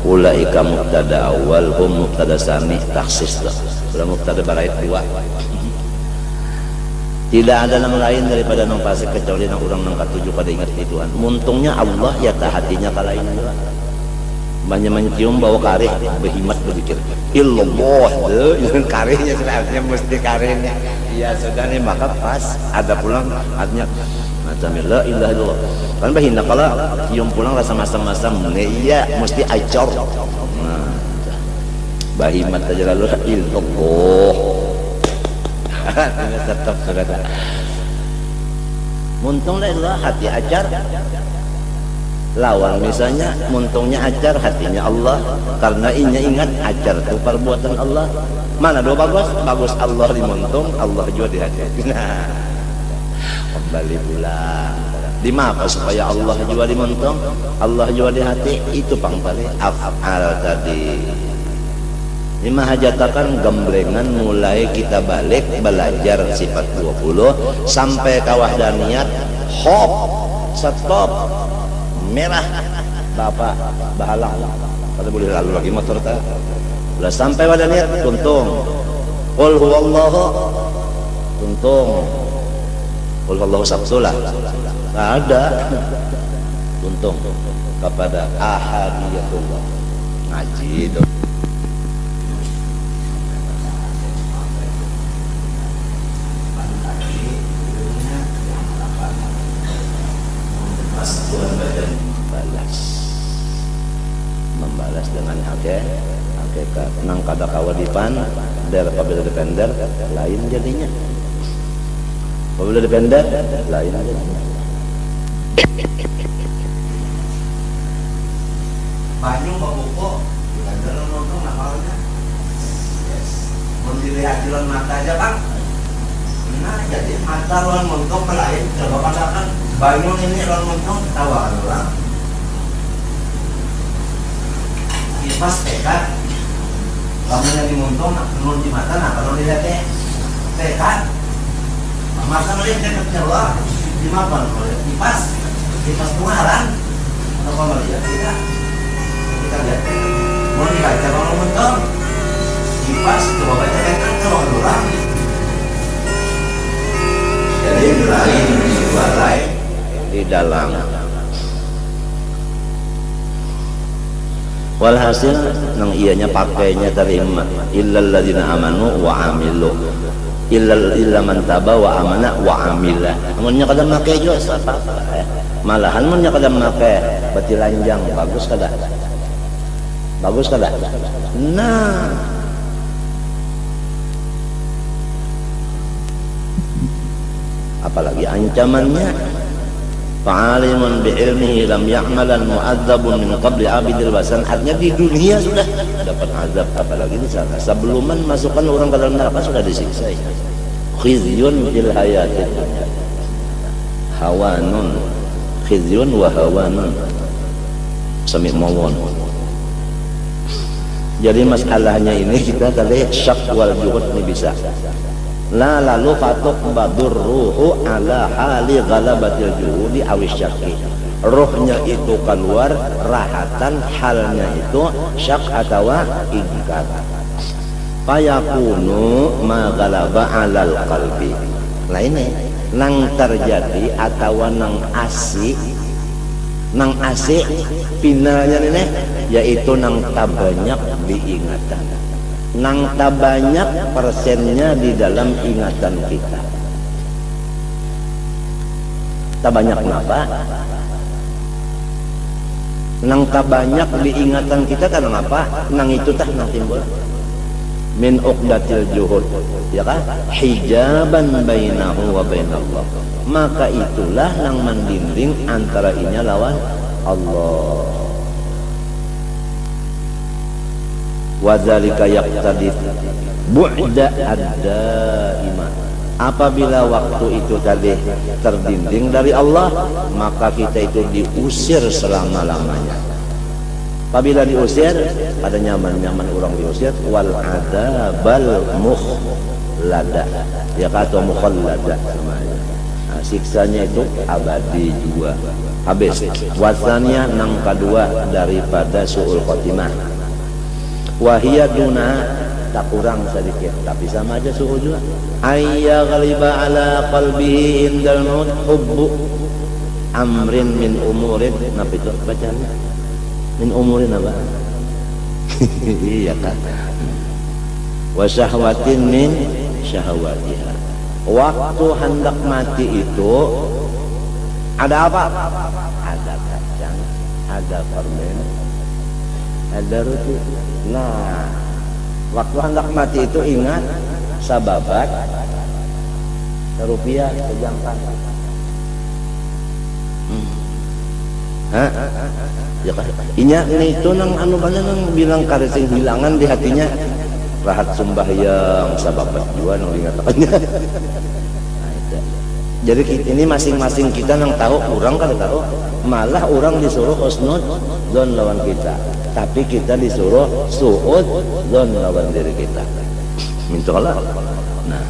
ulaika mubtada awal hum mubtada sani taksis lah mubtada barait dua. Tidak ada yang lain daripada nang fasik kecuali nang urang nang katuju pada ingat di Tuhan. Muntungnya Allah ya hatinya kalain juga. Banyak mencium bau kareh berhimat berpikir illallah deh karehnya artinya mesti karehnya ya sudah nih maka pas ada pulang artinya macam la ilaha illallah kan bahina kalau cium pulang rasa masam-masam iya mesti acor. Nah bahimat aja lalu illallah tetap saudara muntung lah hati acar lawan misalnya muntungnya ajar hatinya Allah karena inya ingat ajar itu perbuatan Allah. Mana dua bagus Allah di muntung, Allah juga di hati. Nah kembali pulang di apa supaya Allah juga di muntung, Allah juga di hati. Itu pangpali af'al tadi. Lima hajatakan gemblengan mulai kita balik belajar sifat 20 sampai kawahdaniyat hop stop merah bapak bahalang kada boleh lalu lagi motor ta udah sampai pada niat tuntung qul huwallahu tuntung qul huwallahu sabsulah ada tuntung kepada ahadiyatullah ngaji itu membalas dengan hakikat nang kada kawadipan dari apabila depender lain jadinya apabila depender lain jadinya banyu babuko bukan jalan nonton apalnya yes. Dilihat jalan mata aja bang. Nah jadi mata lawan montok ke lain coba katakan banyu ini lawan montok tawakan orang kipas tekat kamu yang dimontok menurut di mata nah kalau dilihat tekat mata melihat tekat jawa dimakan oleh kipas pengaran atau kalau melihat kita lihat mau dibaca kalau montok kipas coba baca tekat kalau orang jadi lain sifat lain di dalam walhasil nang ianya pakainya terima illal ladzina amanu wa amilu illa man taba wa amana wa amila amunnya kada make jo apa malahan munnya kada make bati lanjang bagus kada nah apalagi ancamannya fa'alimun bi'ilmihi lam ya'malan mu'adzabun min qabli abidil basan artinya di dunia sudah dapat azab apalagi di sana sebelum masukkan orang ke dalam neraka sudah disiksa khizyun fil hayatid dunya hawanun khizyun wa hawanun sami mawon. Jadi masalahnya ini kita tadi syak wal juhud ini bisa la lalu fatuk badur ruhu ala hali ghalabatil juhudi awisyaki rohnya itu keluar rahatan halnya itu syak atau ingkar fayakunu ma ghalaba alal qalbi lah ini nang terjadi atau nang asik finalnya ini yaitu nang tabanyak diingatan nang tak banyak persennya di dalam ingatan kita. Tak banyak kenapa? Nang tak banyak di ingatan kita karena apa? Nang itu tah nang timbul min uqdatil juhud, ya kan? Hijaban bainahu wa bainallah. Maka itulah nang mendinding antara inya lawan Allah. Wadzalika yaqtadi bu'da ad-daima. Apabila waktu itu tadi terdinding dari Allah, maka kita itu diusir selama-lamanya. Apabila diusir, ada nyaman-nyaman orang diusir wal adzabal mukhlada. Ya kata mukhlada namanya. Nah, siksanya itu abadi juga. Habis. Wasannya nang kedua daripada su'ul khotimah. Wahia duna tak kurang sedikit tapi sama aja suhu juga ayya ghaliba ala qalbihi indal maut hubbu amrin min umurin apa itu bacanya min umurin apa iya kan wa syahwatin min syahwatiha waktu hendak mati itu ada apa ada kacang ada permen ada roti. Nah, waktu hendak mati itu ingat sababat rupiah sejangkan. Ya kan? Inya itu nang anu banyak nang bilang karesing hilangan di hatinya rahat sembahyang sababat jua nang dikatakannya. Jadi ini masing-masing kita nang tahu, orang kan tahu, malah orang disuruh husnul dzon lawan kita, tapi kita disuruh su'ud dzon lawan diri kita. Mintalah. Nah,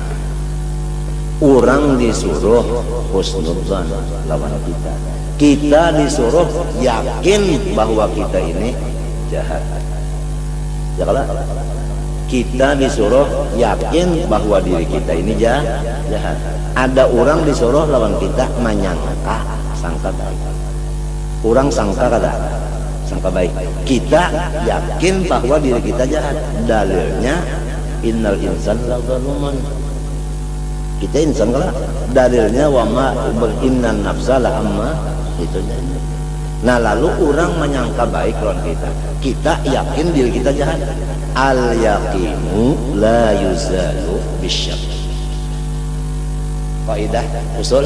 orang disuruh husnul dzon lawan kita. Kita disuruh yakin bahwa kita ini jahat. Ya kalau kita disuruh yakin bahwa diri kita ini jahat. Ada orang disuruh lawan kita menyangka sangka baik. Orang sangka kada sangka baik. Kita yakin bahwa diri kita jahat. Dalilnya innal insana lazalumun. Kita insan kala. Dalilnya wa ma innan nafsa la amma itu. Nah lalu orang menyangka baik lawan kita. Kita yakin diri kita jahat. Al yaqinu la yuzalu bisyak. kaidah usul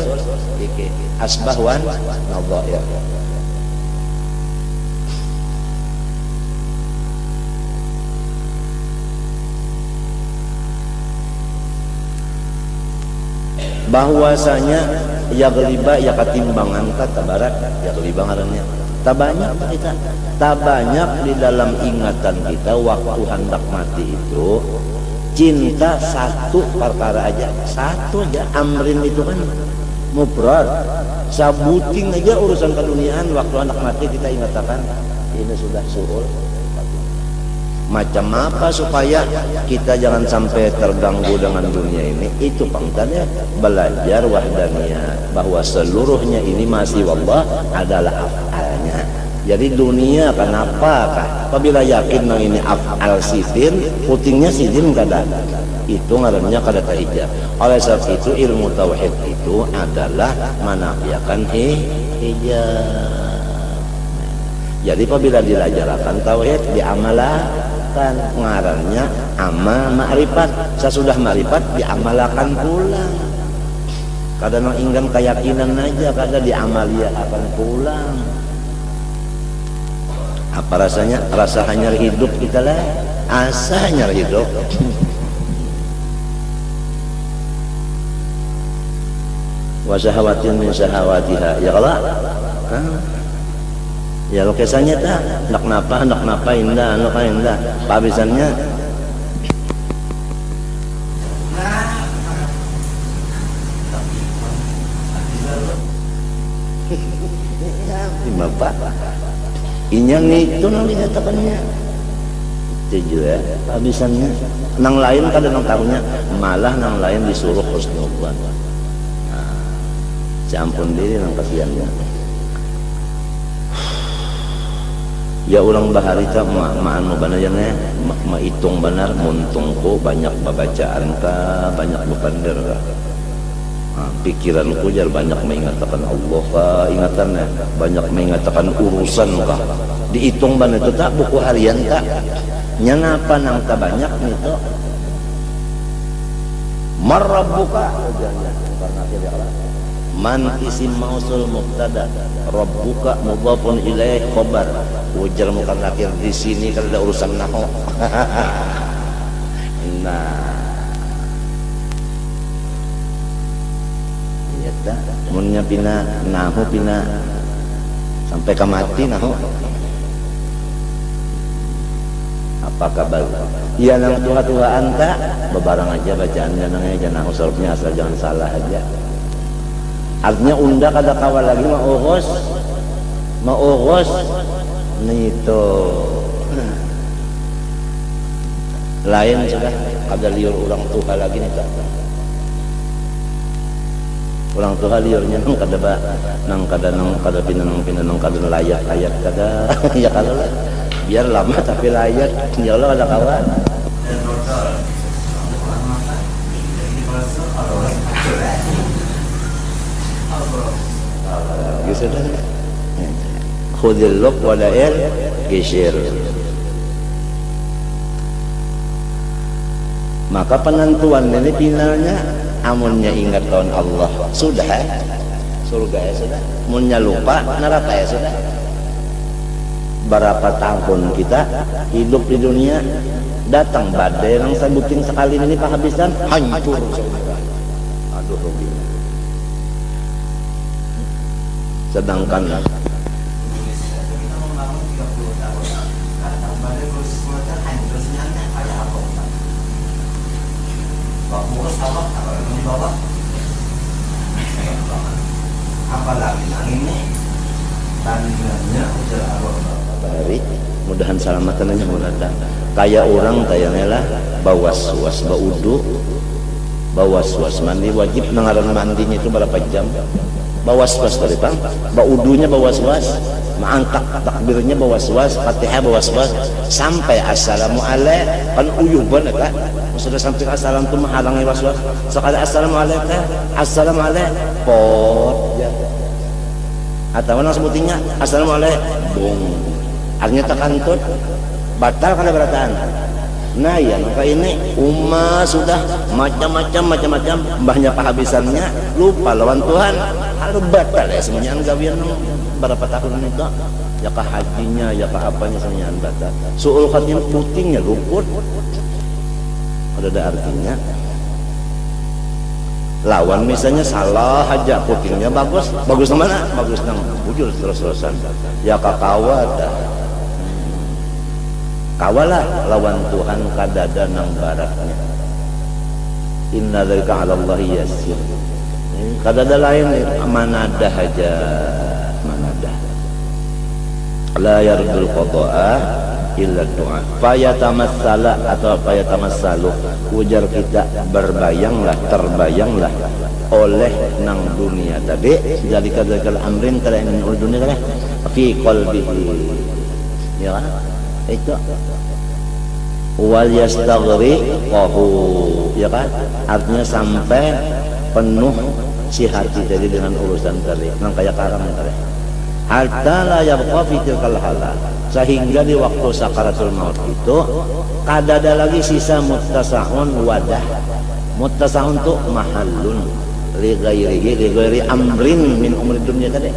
fikih asbah wan nadhair. Bahwasanya yagliba ya ketimbangan kata barat yagliba ngarannya tabanyak kita tabanyak di dalam ingatan kita waktu hendak mati itu cinta satu perkara aja satu aja amrin itu kan mufrad sabuting aja urusan keduniaan waktu hendak mati kita ingatakan ini sudah suul. Macam apa supaya kita jangan sampai terganggu dengan dunia ini? Itu pangkatnya belajar wahdaniyah bahwa seluruhnya ini masih wallah adalah af'alnya. Jadi dunia kenapakah? Apabila yakin nang ini af'al sidin, putingnya sidin kada. Itu ngarannya kada ta'ijab. Oleh sebab itu ilmu tauhid itu adalah menafikan hijab. Jadi apabila dilajarkan tauhid diamalakan ngarannya amal ma'rifat sesudah ma'rifat diamalakan pulang kadang inggan keyakinan aja kadang diamalia akan pulang apa rasanya rasa hanya hidup kita lah asa hanya hidup wa syahawatin min syahawatiha ya Allah ya lokasinya tak hendak napa indah pabisannya bapak inyang itu nang dikatakannya itu ya pabisannya nang lain kada nang tahunya malah nang lain disuruh husnudzan campun diri nang kasihannya ya orang baharita maan mau benar ya hitung benar muntungku banyak babacaan kah banyak bepander kah pikiranku jar banyak mengatakan Allah kah ingatannya banyak mengatakan urusan kah dihitung benar itu tak buku harian tak nyangapa nang tak banyak itu marabbuka karena tidak man isim mausul mubtada rabbuka mudhafun ilaih khabar ujar mukan akhir di sini kalau ada urusan nahwu nah ya tak munnya pina nahwu pina sampai ke mati nahwu apa kabar ya nang tuha-tuhaan tak bebarang aja bacaannya nangnya jangan nahwu sorobnya asal jangan salah aja artinya unda kada kawal lagi maurus nito lain sudah kada liur orang tua lagi nih orang tua liurnya nang kada pinanang kada layak kada ya kalau lah biar lama tapi layak ya Allah ada kawan gitu dah khudil luk walail gisir maka penentuan ini finalnya amunnya ingat tahun Allah sudah surga ya sudah munnya lupa neraka ya sudah berapa tahun kita hidup di dunia datang badai yang sebutin sekali ini penghabisan hancur aduh rugi sedangkan apalagi yang ini tandingannya hari mudahan salamatan aja muladan kayak orang kayaknya lah bawas-was bawas-was mandi wajib nangaran mandinya itu berapa jam bawas-was tadi bang baudunya bawas-was mangkak takbirnya bawas-was fatihah bawas-was sampai assalamualaikum kan uyuh banget kan sudah sampai assalam tuh menghalangi was-was sekali assalamualaikum pot ya atau mana sebutinnya assalamualaikum bung artinya takantut batal kada berataan Nah ya maka ini umat sudah macam-macam mbahnya penghabisannya lupa lawan Tuhan lalu batal ya semuanya gawian berapa tahun itu ya kah hajinya ya kah apanya semuanya batal suul khatim putingnya luput ada artinya lawan misalnya salah aja putingnya bagus mana bagus nang bujur terus-terusan ya kah kawat kawalah lawan Tuhan kadada nang baratnya inna dzalika 'ala Allah yasir kadada lain manadah aja manadah la yardul qada'a illa du'a fayatamassala atau fayatamassalu ujar kita terbayanglah oleh nang dunia tadi jadi kadal amrin tara min dunia kan fi qalbihi ya kan itu wal yastaghriqahu ya kan artinya sampai penuh si hati tadi dengan urusan tadi nang kayak karam tadi hatta la yabqa fi tilkal halal sehingga di waktu sakaratul maut itu kadada lagi sisa muttasahun wadah muttasahun tuh mahallun li ghairi amrin min umri dunia tadi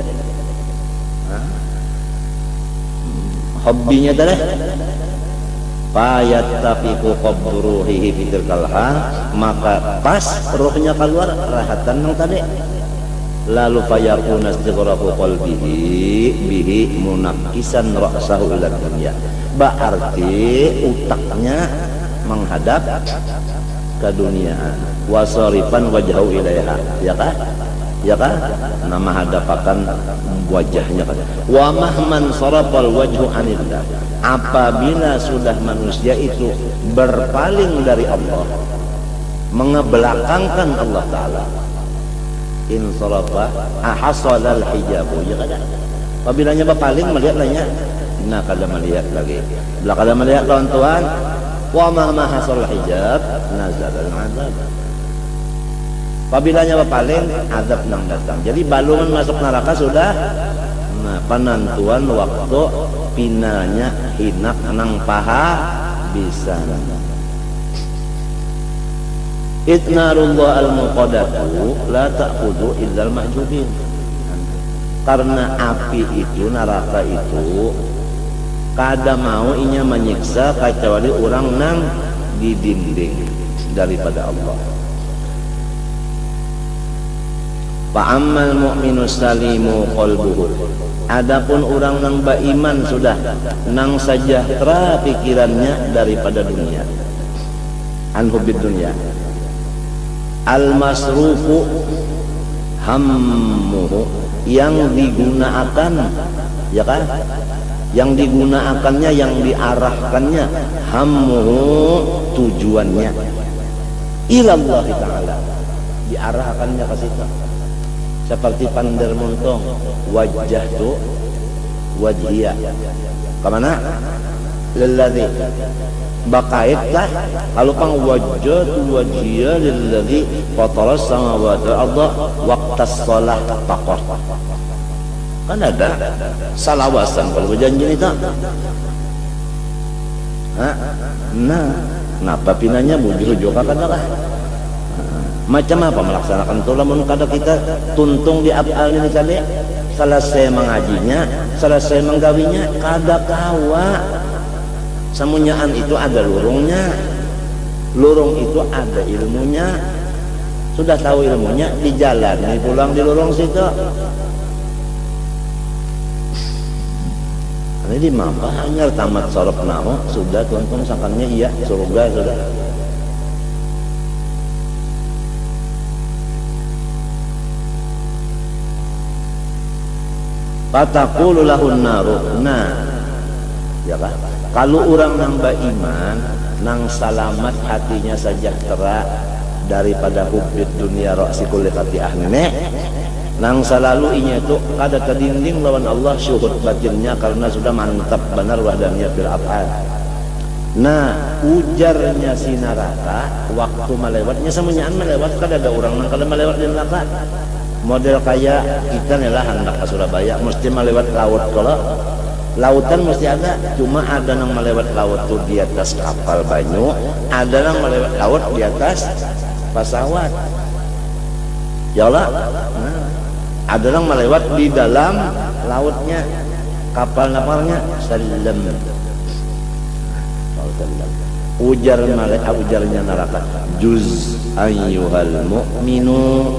hobinya tadi fayattafiqu qabruhi fi tilkal hal maka pas ruhnya keluar rahatan nang tadi lalu fayakuna istighraqu qalbihi bihi munakkisan ra'sahu ila dunya berarti utaknya menghadap ke dunia wasarifan wajhahu ilaiha ya kan nama hadapakan wajahnya kan wa mahman sarafal wajhu anillah apabila sudah manusia itu berpaling dari Allah mengebelakangkan Allah taala in sarafa hasalal hijabu ya kan apabila nya berpaling melihat lainnya nah kada melihat lagi bila kada melihat lawan Tuhan wa ma hasalal hijab nazalal azab apabila nyawa paling azab nang datang jadi balungan masuk neraka sudah nah penentuan waktu pinanya hinak nang paha bisa itnarullah al-muqaddatu la ta'khudhu illa al-mahjubin karena api itu neraka itu kada mau inya menyiksa kecuali orang nang didinding daripada Allah. Fa'ammal mu'minu salimu qalbuhu adapun orang nang beriman sudah nang sejahtera pikirannya daripada dunia an hubbid dunya al masrufu hammuhu yang digunakan ya kan yang digunakannya yang diarahkannya hammuhu tujuannya ilallah ta'ala diarahkannya ke situ seperti pandar montong wajah tu wajhiyah kemana lilladzi bakaitlah kalau pang wajah tu wajhiyah lilladzi fataras samawati wal arda waqtas shalah faqat kan ada salawasan kalau berjanji itu nah kenapa pinanya bujur juga katalah macam apa melaksanakan itu lamun kada kita tuntung di afal ini kali selesai mengajinya selesai menggawinya kada kawa semunyaan itu ada lurungnya lurung itu ada ilmunya sudah tahu ilmunya di jalan ini pulang di lurung situ ini di mapa hanya tamat sorok naho sudah tuntung sakannya iya surga sudah fataqulu lahun naru nah ya kan kalau orang nang beriman nang selamat hatinya sejahtera daripada hubbid dunia ra'si kulli khati'ah nenek nang selalu inya itu kada terdinding lawan Allah syuhud batinnya karena sudah mantap benar wahdaniyah fil af'al nah ujarnya si neraka waktu melewatnya semuanya melewat kada ada orang nang kada melewat di neraka model kayak kita nih lah hendak ke Surabaya mesti melewat laut kalau Lautan mesti ada, cuma ada yang melewat laut tuh di atas kapal banyu, ada yang melewat laut di atas pesawat. Ya Allah, ada yang melewat di dalam lautnya, kapalnya salam. Ujarnya neraka, juz ayyuhal mu'minu,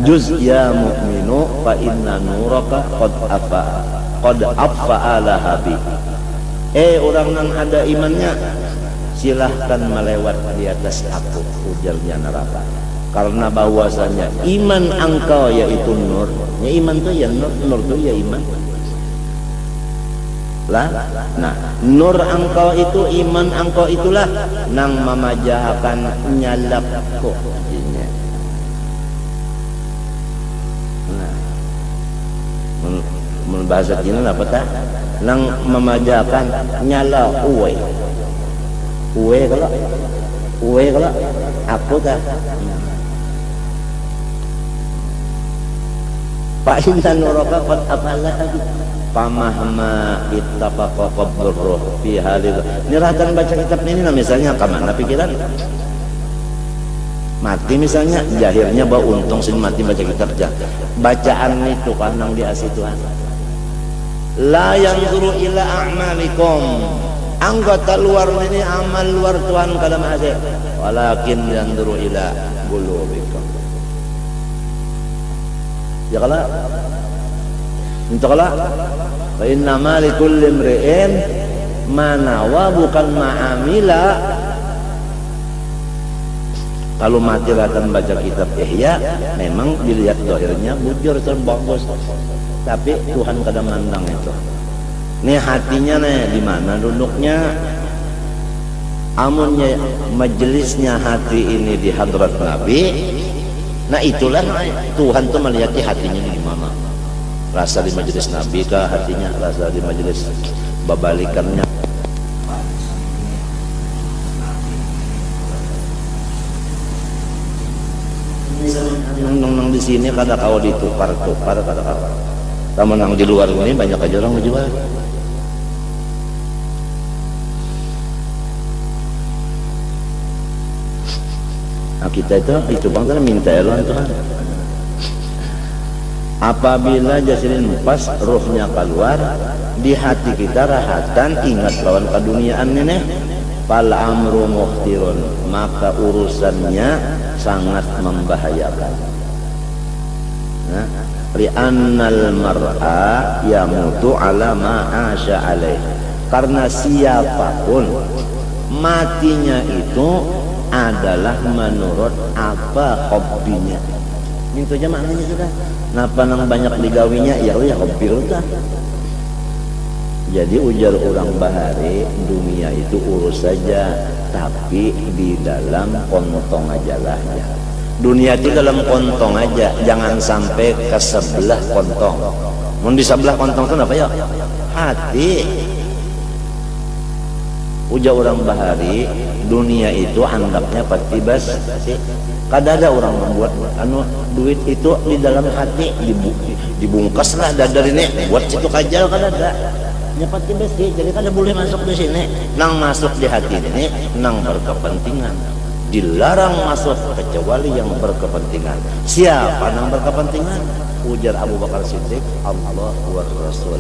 juz ya mu'minu fa inna nuraka qad affa lahabi. Orang yang ada imannya, silahkan melewat di atas aku, ujarnya neraka. Karena bahwasanya iman engkau yaitu nur. Ya iman tuh ya nur, nur tuh ya iman. Lah, nah nur engkau itu, iman engkau itulah nang memajahakan nyalapku. Nah, bahasa Cina apa tak? Nang memajahakan nyala uwe kalau aku tak. Pak inna nuraka qad afala pamahma ittafaqa qabruh fi halil. Niratan baca kitab ini nah misalnya kemana pikiran mati misalnya jahirnya bawa untung sin mati baca kitab jah bacaan itu kanang diasih Tuhan. La yanzuru ila a'malikum, anggota luar ini amal luar Tuhan kada masih, walakin yanzuru ila qulubikum. Ya kala untuk kala fa inna ma likulli imri'in ma nawa bukan ma'amila. Kalau mati ratan baca kitab Ihya memang dilihat dohirnya bujur terbagus, tapi Tuhan kadang mandang itu. Nih hatinya nih di mana duduknya? Amunnya majelisnya hati ini di hadrat Nabi, nah itulah Tuhan tuh melihat hatinya di mana. Rasa di majelis Nabi kah hatinya, rasa di majelis babalikannya. Nang di sini kada kau ditukar-tukar kada kau. Taman nang di luar ini banyak aja orang menjual. Nah, kita itu bangsa minta elon Tuhan. Apabila jasilin pas ruhnya keluar di hati kita rahatan ingat lawan keduniaan ini fal amru mukhtirun, maka urusannya sangat membahayakan. Nah, li'annal mar'a yamutu ala ma'asya alaih, karena siapapun matinya itu adalah menurut apa hobinya. Itu aja maknanya sudah. Napa nang banyak digawinya ya hobi udah. Jadi ujar orang bahari dunia itu urus saja, tapi di dalam kontong aja lah ya. Dunia itu dalam kontong aja, jangan sampai ke sebelah kontong. Mau di sebelah kontong itu apa ya? Hati. Ujar orang bahari dunia itu handapnya pasti bas. Kada ada orang membuat duit itu di dalam hati dibungkas lah dadar ini buat situ kajal kada ada. Nyapat besi, jadi kada boleh masuk di sini. Nang masuk di hati ini, nang berkepentingan. Dilarang masuk kecuali yang berkepentingan. Siapa nang berkepentingan? Ujar Abu Bakar Siddiq, Allah wa Rasul.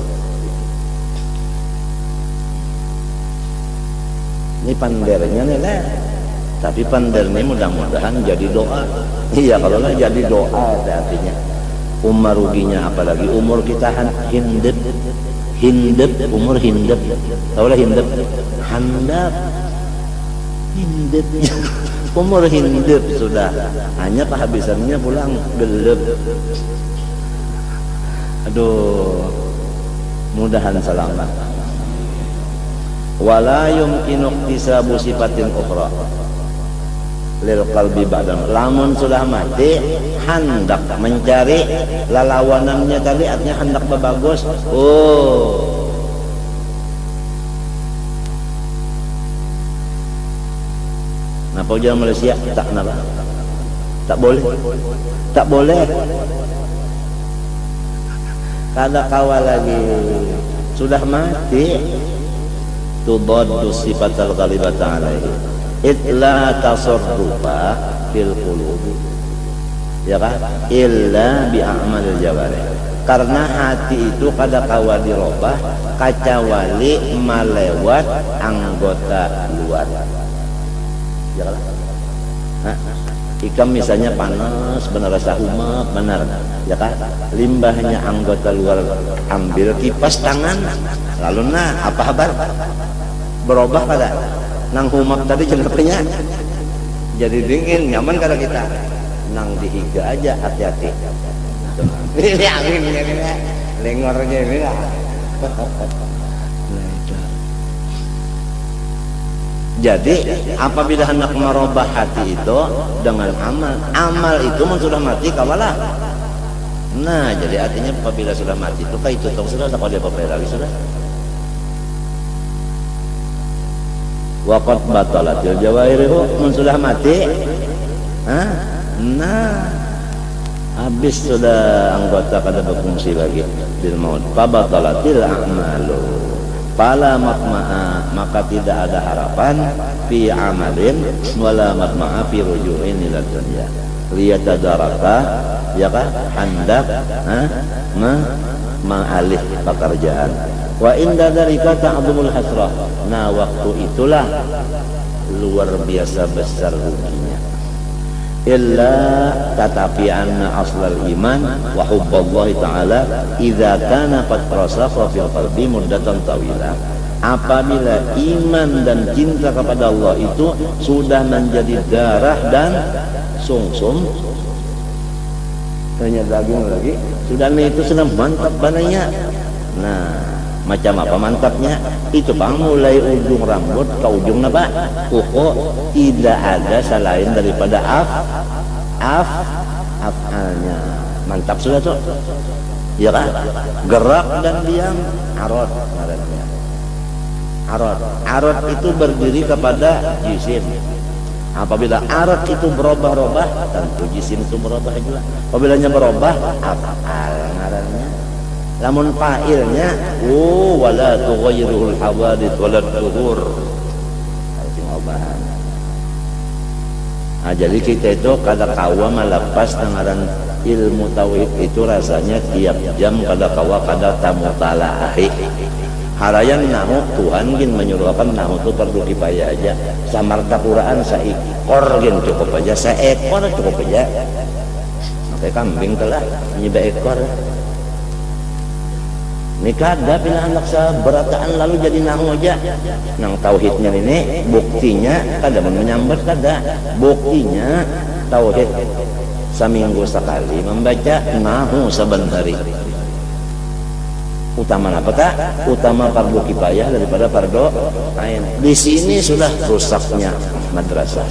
Ini pandernya nih lah. Tapi pander ini mudah-mudahan jadi doa. Iya kalau lah jadi doa artinya. Umar ruginya apalagi umur kita hindep umur hindep, tahu lah hindep, handap, hindep, umur hindep sudah, hanya kehabisannya pulang gelap. Aduh, mudahan selamat. Wala yumkinu iktisabu sifatin ukhra lil qalbi ba'dam. Lamun sudah mati hendak mencari lalawanannya tadi, artinya hendak berbagus. Napa ujar Malaysia tak napa? Tak boleh. Tak boleh. Kada kawal lagi. sudah mati. Tudaddu sifatal ghalibata alaihi itla tasarrufa fil qulubi, ya kan, illa bi a'malil jawarih, karena hati itu kada kawa dirobah kacawali malewat anggota luar, ya kan. Ikam misalnya panas benar, rasa umak benar, ya kan, limbahnya anggota luar ambil kipas tangan, lalu apa kabar, berubah kada nang humak tadi jenapnya jadi dingin nyaman kada kita nang dihiga aja, hati-hati ini angin ini lengornya ini lah. Jadi apabila hendak merubah hati itu dengan amal itu sudah mati kawalah. Nah jadi artinya apabila sudah mati itu kayak itu sudah tak ada apa-apa lagi sudah. Waqad batalatil jawahirihu, sudah mati. Nah habis sudah anggota kada berfungsi lagi bil maut. Fa batalatil a'malu fala matma'a, maka tidak ada harapan fi amalin wala matma'a fi ruju'in ila dunya liyatadaraka, ya kan, hendak ma'alih pekerjaan. Wa inda dzalika ta'dhumul hasrah, nah waktu itulah luar biasa besar ruginya. Illa tatapi anna aslal iman wa hubballahi ta'ala idza kana qad rasakha fil qalbi muddatan tawilah, apabila iman dan cinta kepada Allah itu sudah menjadi darah dan sungsum, hanya daging lagi sudah, itu sudah mantap bananya. Nah macam apa mantapnya? Itu bang, mulai ujung rambut ke ujung apa? Kuku, tidak ada selain daripada afalnya. Mantap sudah tuh. Ya kan? Gerak dan diam, arad. Arad itu berdiri kepada jisim. Apabila arad itu berubah-ubah, tentu jisim itu berubah juga. Apabila berubah, afal ngarannya. Lamun fa'ilnya wala tughayyiruhul hawadith wala dhuhur, harus ngobahan. Nah, jadi kita itu kada kawa melepas dengaran ilmu tauhid itu, rasanya tiap jam kada kawa kada tamu talaahi harayan nahu. Tuhan gin menyuruhkan nahu itu perlu kifayah aja, samarta Quran saikor gin cukup aja, seekor cukup aja, kayak kambing telah nyiba ekor. Ini kada bila anak seberataan lalu jadi nahu aja. Nang tauhidnya ini buktinya kada menyambat, kada buktinya tauhid seminggu sekali membaca nahu saban hari. Utama apa tak? Utama fardu kifayah daripada fardu ain. Di sini sudah rusaknya madrasah.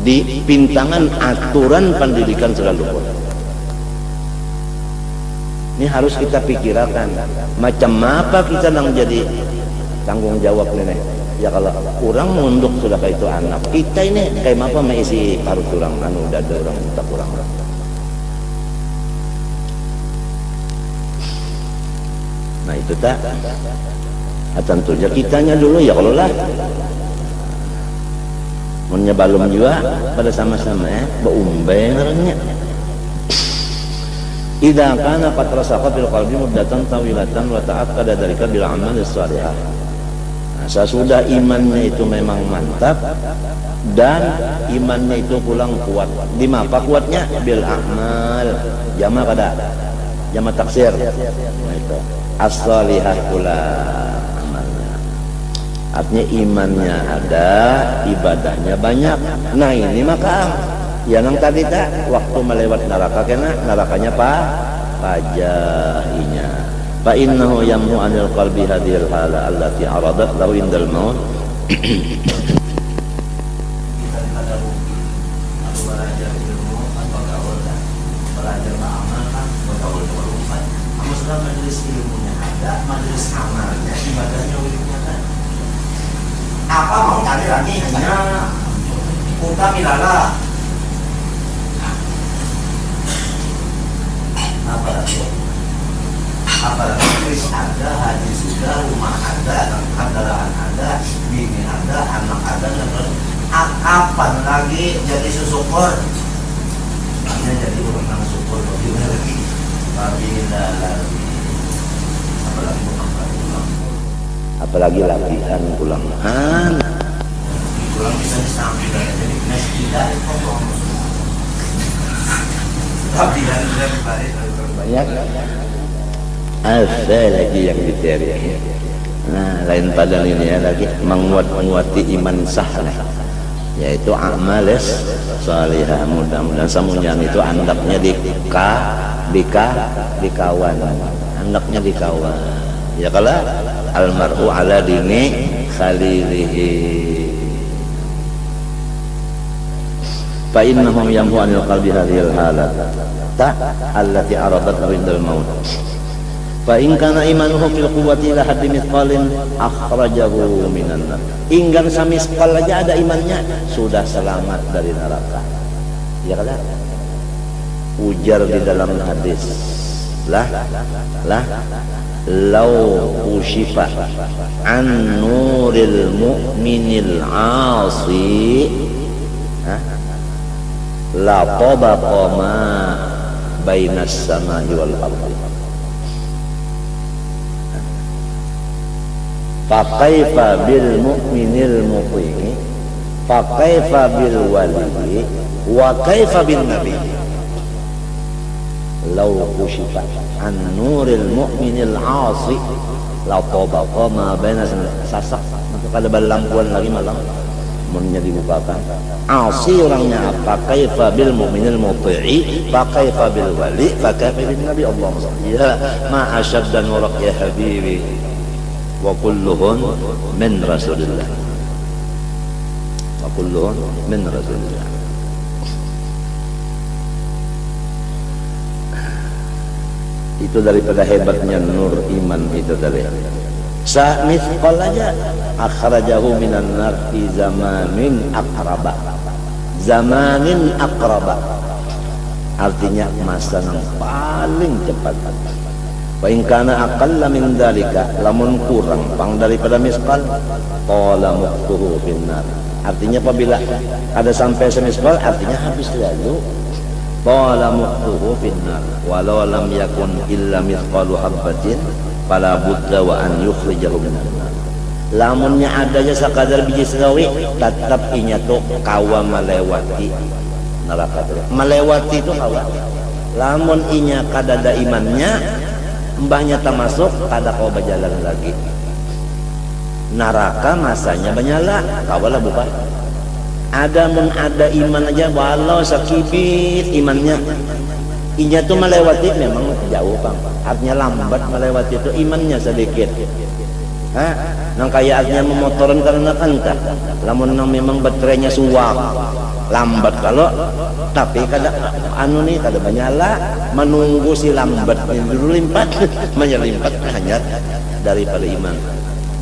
Di pintangan aturan pendidikan sudah luput. Ini harus kita pikirkan macam apa kita nang jadi tanggung jawab nih. Ya kalau orang munduk sudah kayak itu anak kita ini kayak apa mengisi paruh orang anu dada orang minta kurang. Nah itu tak tentunya kitanya dulu ya kalau lah menyebalum juga pada sama-sama beumbeng orangnya. Idza kana qad rasakha fil qalbi muddatan tawilatan wa ta'akkada dzalika bil amal as-salihah. Nah, sesudah imannya itu memang mantap dan imannya itu pulang kuat. Di mana kuatnya? Bil amal. Jama kada? Jama taksir. Nah itu as-salihah pula amalnya. Artinya imannya ada, ibadahnya banyak. Nah ini maka ya nang tadi tak waktu melewat neraka kena nerakanya pajahinya. Fa innahu yamhu anil qalbi hadhil hala allati aradat lahu indal maut. Majelis ilmunya ada, majelis amalnya, ibadahnya wiridnya kan. Apa mau cari lagi? Hanya udah milala. Apalagi ada hadis ada, kendaraan ada, bini ada, anak ada, dan terus kapan lagi jadi syukur? Hanya jadi orang syukur lagi, tapi lagi, apalagi pulang. Apalagi latihan pulangan. Pulang bisa disambil, jadi tidak itu tapi dari balik banyak. Ada lagi yang dicari. Nah, lain pada ini ya lagi menguati iman sahih, yaitu amal salihah. Mudah-mudahan semuanya itu andapnya dikawan, andapnya dikawan. Ya kalau almar'u ala dini khalilihi. Fa innahum yamhu anil qalbi hadhil halat allati aradat indal maut. Fa in kana imanuhum bil quwwati ila haddi mithqalin akhrajahu minan nar. Inggan samisqal aja ada imannya sudah selamat dari neraka. Ya kan? Ujar di dalam hadis. Lah law ushifa an nuril mu'minil 'asi la tabaqa ma bainas samai wal ardi. Fa kaifa bil mu'minil muqimi, fa kaifa bil wali, wa kaifa bin nabi. Law kushifa an nuril mu'minil 'asi la tabaqa ma bainas sasak. Kalau ada lampuan lagi malam munnya dibukakan. Asi orangnya apa? Kaifa bil mu'minil muti'i, fa kaifa bil wali, fa kaifa bin nabi. Allahumma shalli ya ma ashadda nurak ya habibi wa kulluhun min rasulillah, wa kulluhun min rasulillah. Itu daripada hebatnya nur iman itu tadi. Sa'mithqal aja akhrajahu minan nar fi zamanin aqraba. Zamanin aqraba artinya masa yang paling cepat. Wa in kana aqalla min dzalika, lamun kurang pang daripada misqal qala muqtuhu finnar. Artinya apabila ada sampai semisqal artinya habis lalu. Qala muqtuhu finnar walau lam yakun illa mithqalu habatin fala budda wa an yukhrijahu minan nar. Lamunnya adanya sakadar biji segawi tetap inya tuh kawa melewati neraka itu. Melewati itu kawa. Lamun inya kadada imannya mbahnya tak masuk kada kau berjalan lagi. Neraka masanya banyala kawalah bukan. Ada mun ada iman aja walau sakibit imannya inya tuh melewati memang jauh bang. Artinya lambat melewati itu imannya sedikit. Nang kaya artinya memotoran karena kanta. Lamun nang memang baterainya suwak lambat kalau tapi kada anu nih kada banyala menunggu si lambat dulu limpat menyelimpat hanya daripada iman.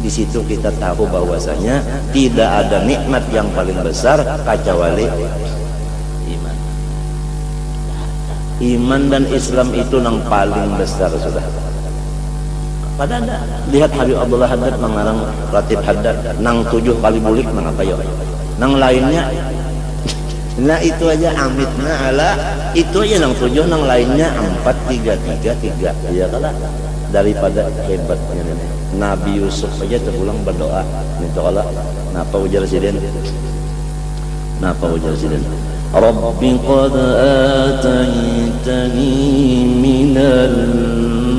Di situ kita tahu bahwasanya tidak ada nikmat yang paling besar kecuali iman. Iman dan Islam itu yang paling besar sudah. Padahal lihat Habib Abdullah Haddad mengarang Ratib Haddad nang 7 kali bulik nang apa yo. Nang lainnya nah itu aja amitna ala itu aja nang 7 nang lainnya 4 3 3 3 ya kalah daripada hebatnya Nabi Yusuf aja terpulang berdoa minta Allah. Napa ujar siden? Napa ujar siden? Rabbi qad ataitani minal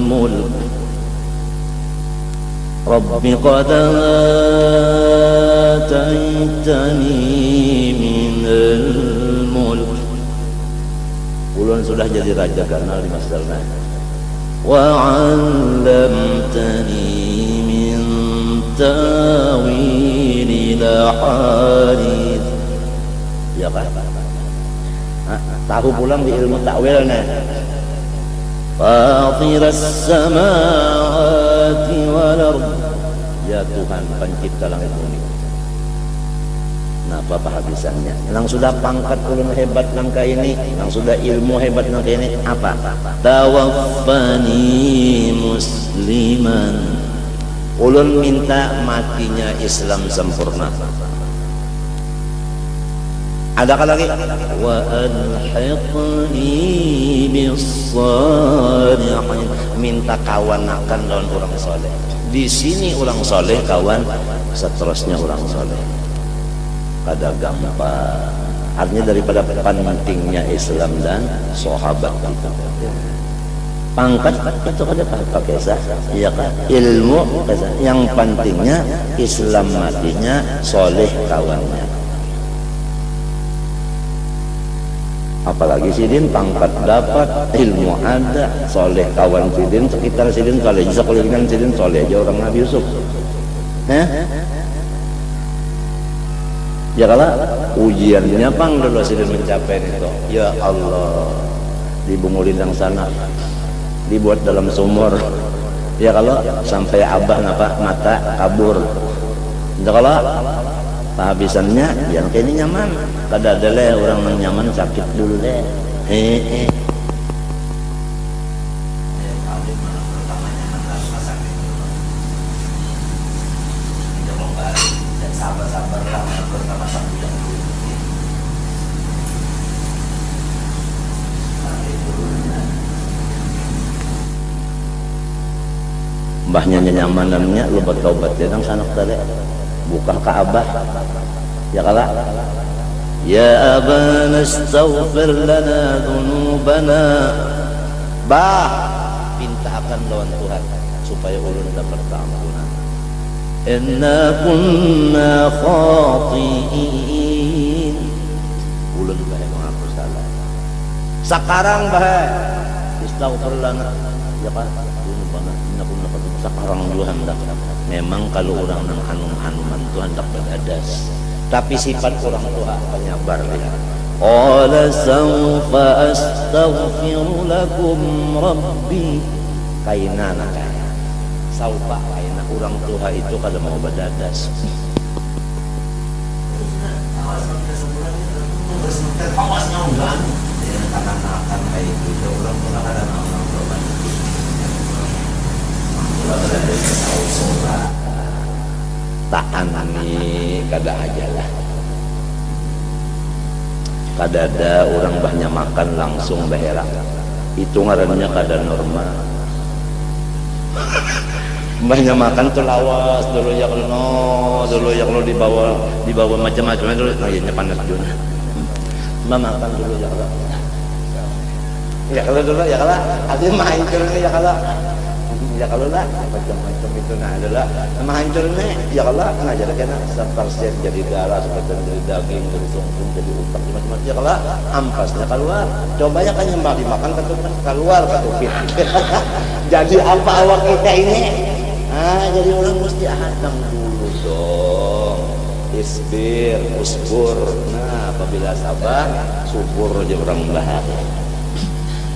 mulk, Rabbi qad ataitani minal mulk. Ulun sudah jadi raja karena di masdarna. Wa 'allamtani min tawilil hadits. Ya kan? Tahu pulang di ilmu takwilnya. Fatiras samawati wal ardh. Ya Tuhan pencipta langit bumi. Nah, apa habisannya? Nang sudah pangkat ulun hebat nang ka ini, nang sudah ilmu hebat nang ka ini, apa? Tawaffani musliman ulun minta matinya Islam sempurna. Adakah lagi? Wa alhiqni bis-shalihin, minta kawanakan lawan orang soleh. Di sini orang soleh kawan, seterusnya orang soleh. Kada gampang. Artinya daripada pentingnya Islam dan sahabat itu. Pangkat itu kada pakai sah, iya kan? Ilmu yang pentingnya Islam matinya, soleh kawannya. Apalagi sidin pangkat dapat, ilmu ada, soleh kawan sidin, sekitar sidin soleh, sekelilingan sidin soleh aja orang Nabi Yusuf. Ya kalau ujiannya pang dulu sidin mencapai itu. Ya Allah, di Bungulindang sana, dibuat dalam sumur. Ya kalau sampai abah napa mata kabur. Ya kalau kehabisannya yang kini nyaman, kada ada le orang yang nyaman sakit dulu le. Sabar-sabarlah bersama satu yang mbahnya nyamanannya lu bertobat ya nang sanak tadi buka Ka'bah ya kala ya abana astaghfir lana dhunubana, bah minta akan lawan Tuhan supaya ulun dapat keampunan. Inna kunna khati'in, ulun bae mengaku salah sekarang bae istaghfir lana ya kan dhunubana inna kunna khati'in sekarang juga hendak. Memang kalau orang nang hanum-hanuman itu hendak berdadas, tapi sifat orang tua penyabar ya. Qala sawfa astaghfiru lakum rabbi, kaina kaya saupa kaina orang tua itu kalau mau berdadas. Awasnya enggak, kadang-kadang kayak gitu orang tua kadang-kadang Taan ini kada aja lah, kada ada orang banyak makan langsung beherak, itu ngarannya kada normal. Banyak makan tuh lawas dulu ya kalau dibawa macam-macam dulu, kayaknya panas juga. Makan dulu ya kalau dulu ya kalau ada main dulu ya kalau lah macam-macam itu nah adalah hancurnya ya kalau ngajar kena sepersen jadi darah, sepersen jadi daging, jadi sungsum, jadi utak, macam-macam ya kalau ampasnya keluar. Coba ya kan nyembah dimakan keluar ketupin. Jadi apa awak kita ini? Jadi orang mesti hadang dulu dong. Isbir, usbur. Nah, apabila sabar, subur aja orang bahagia.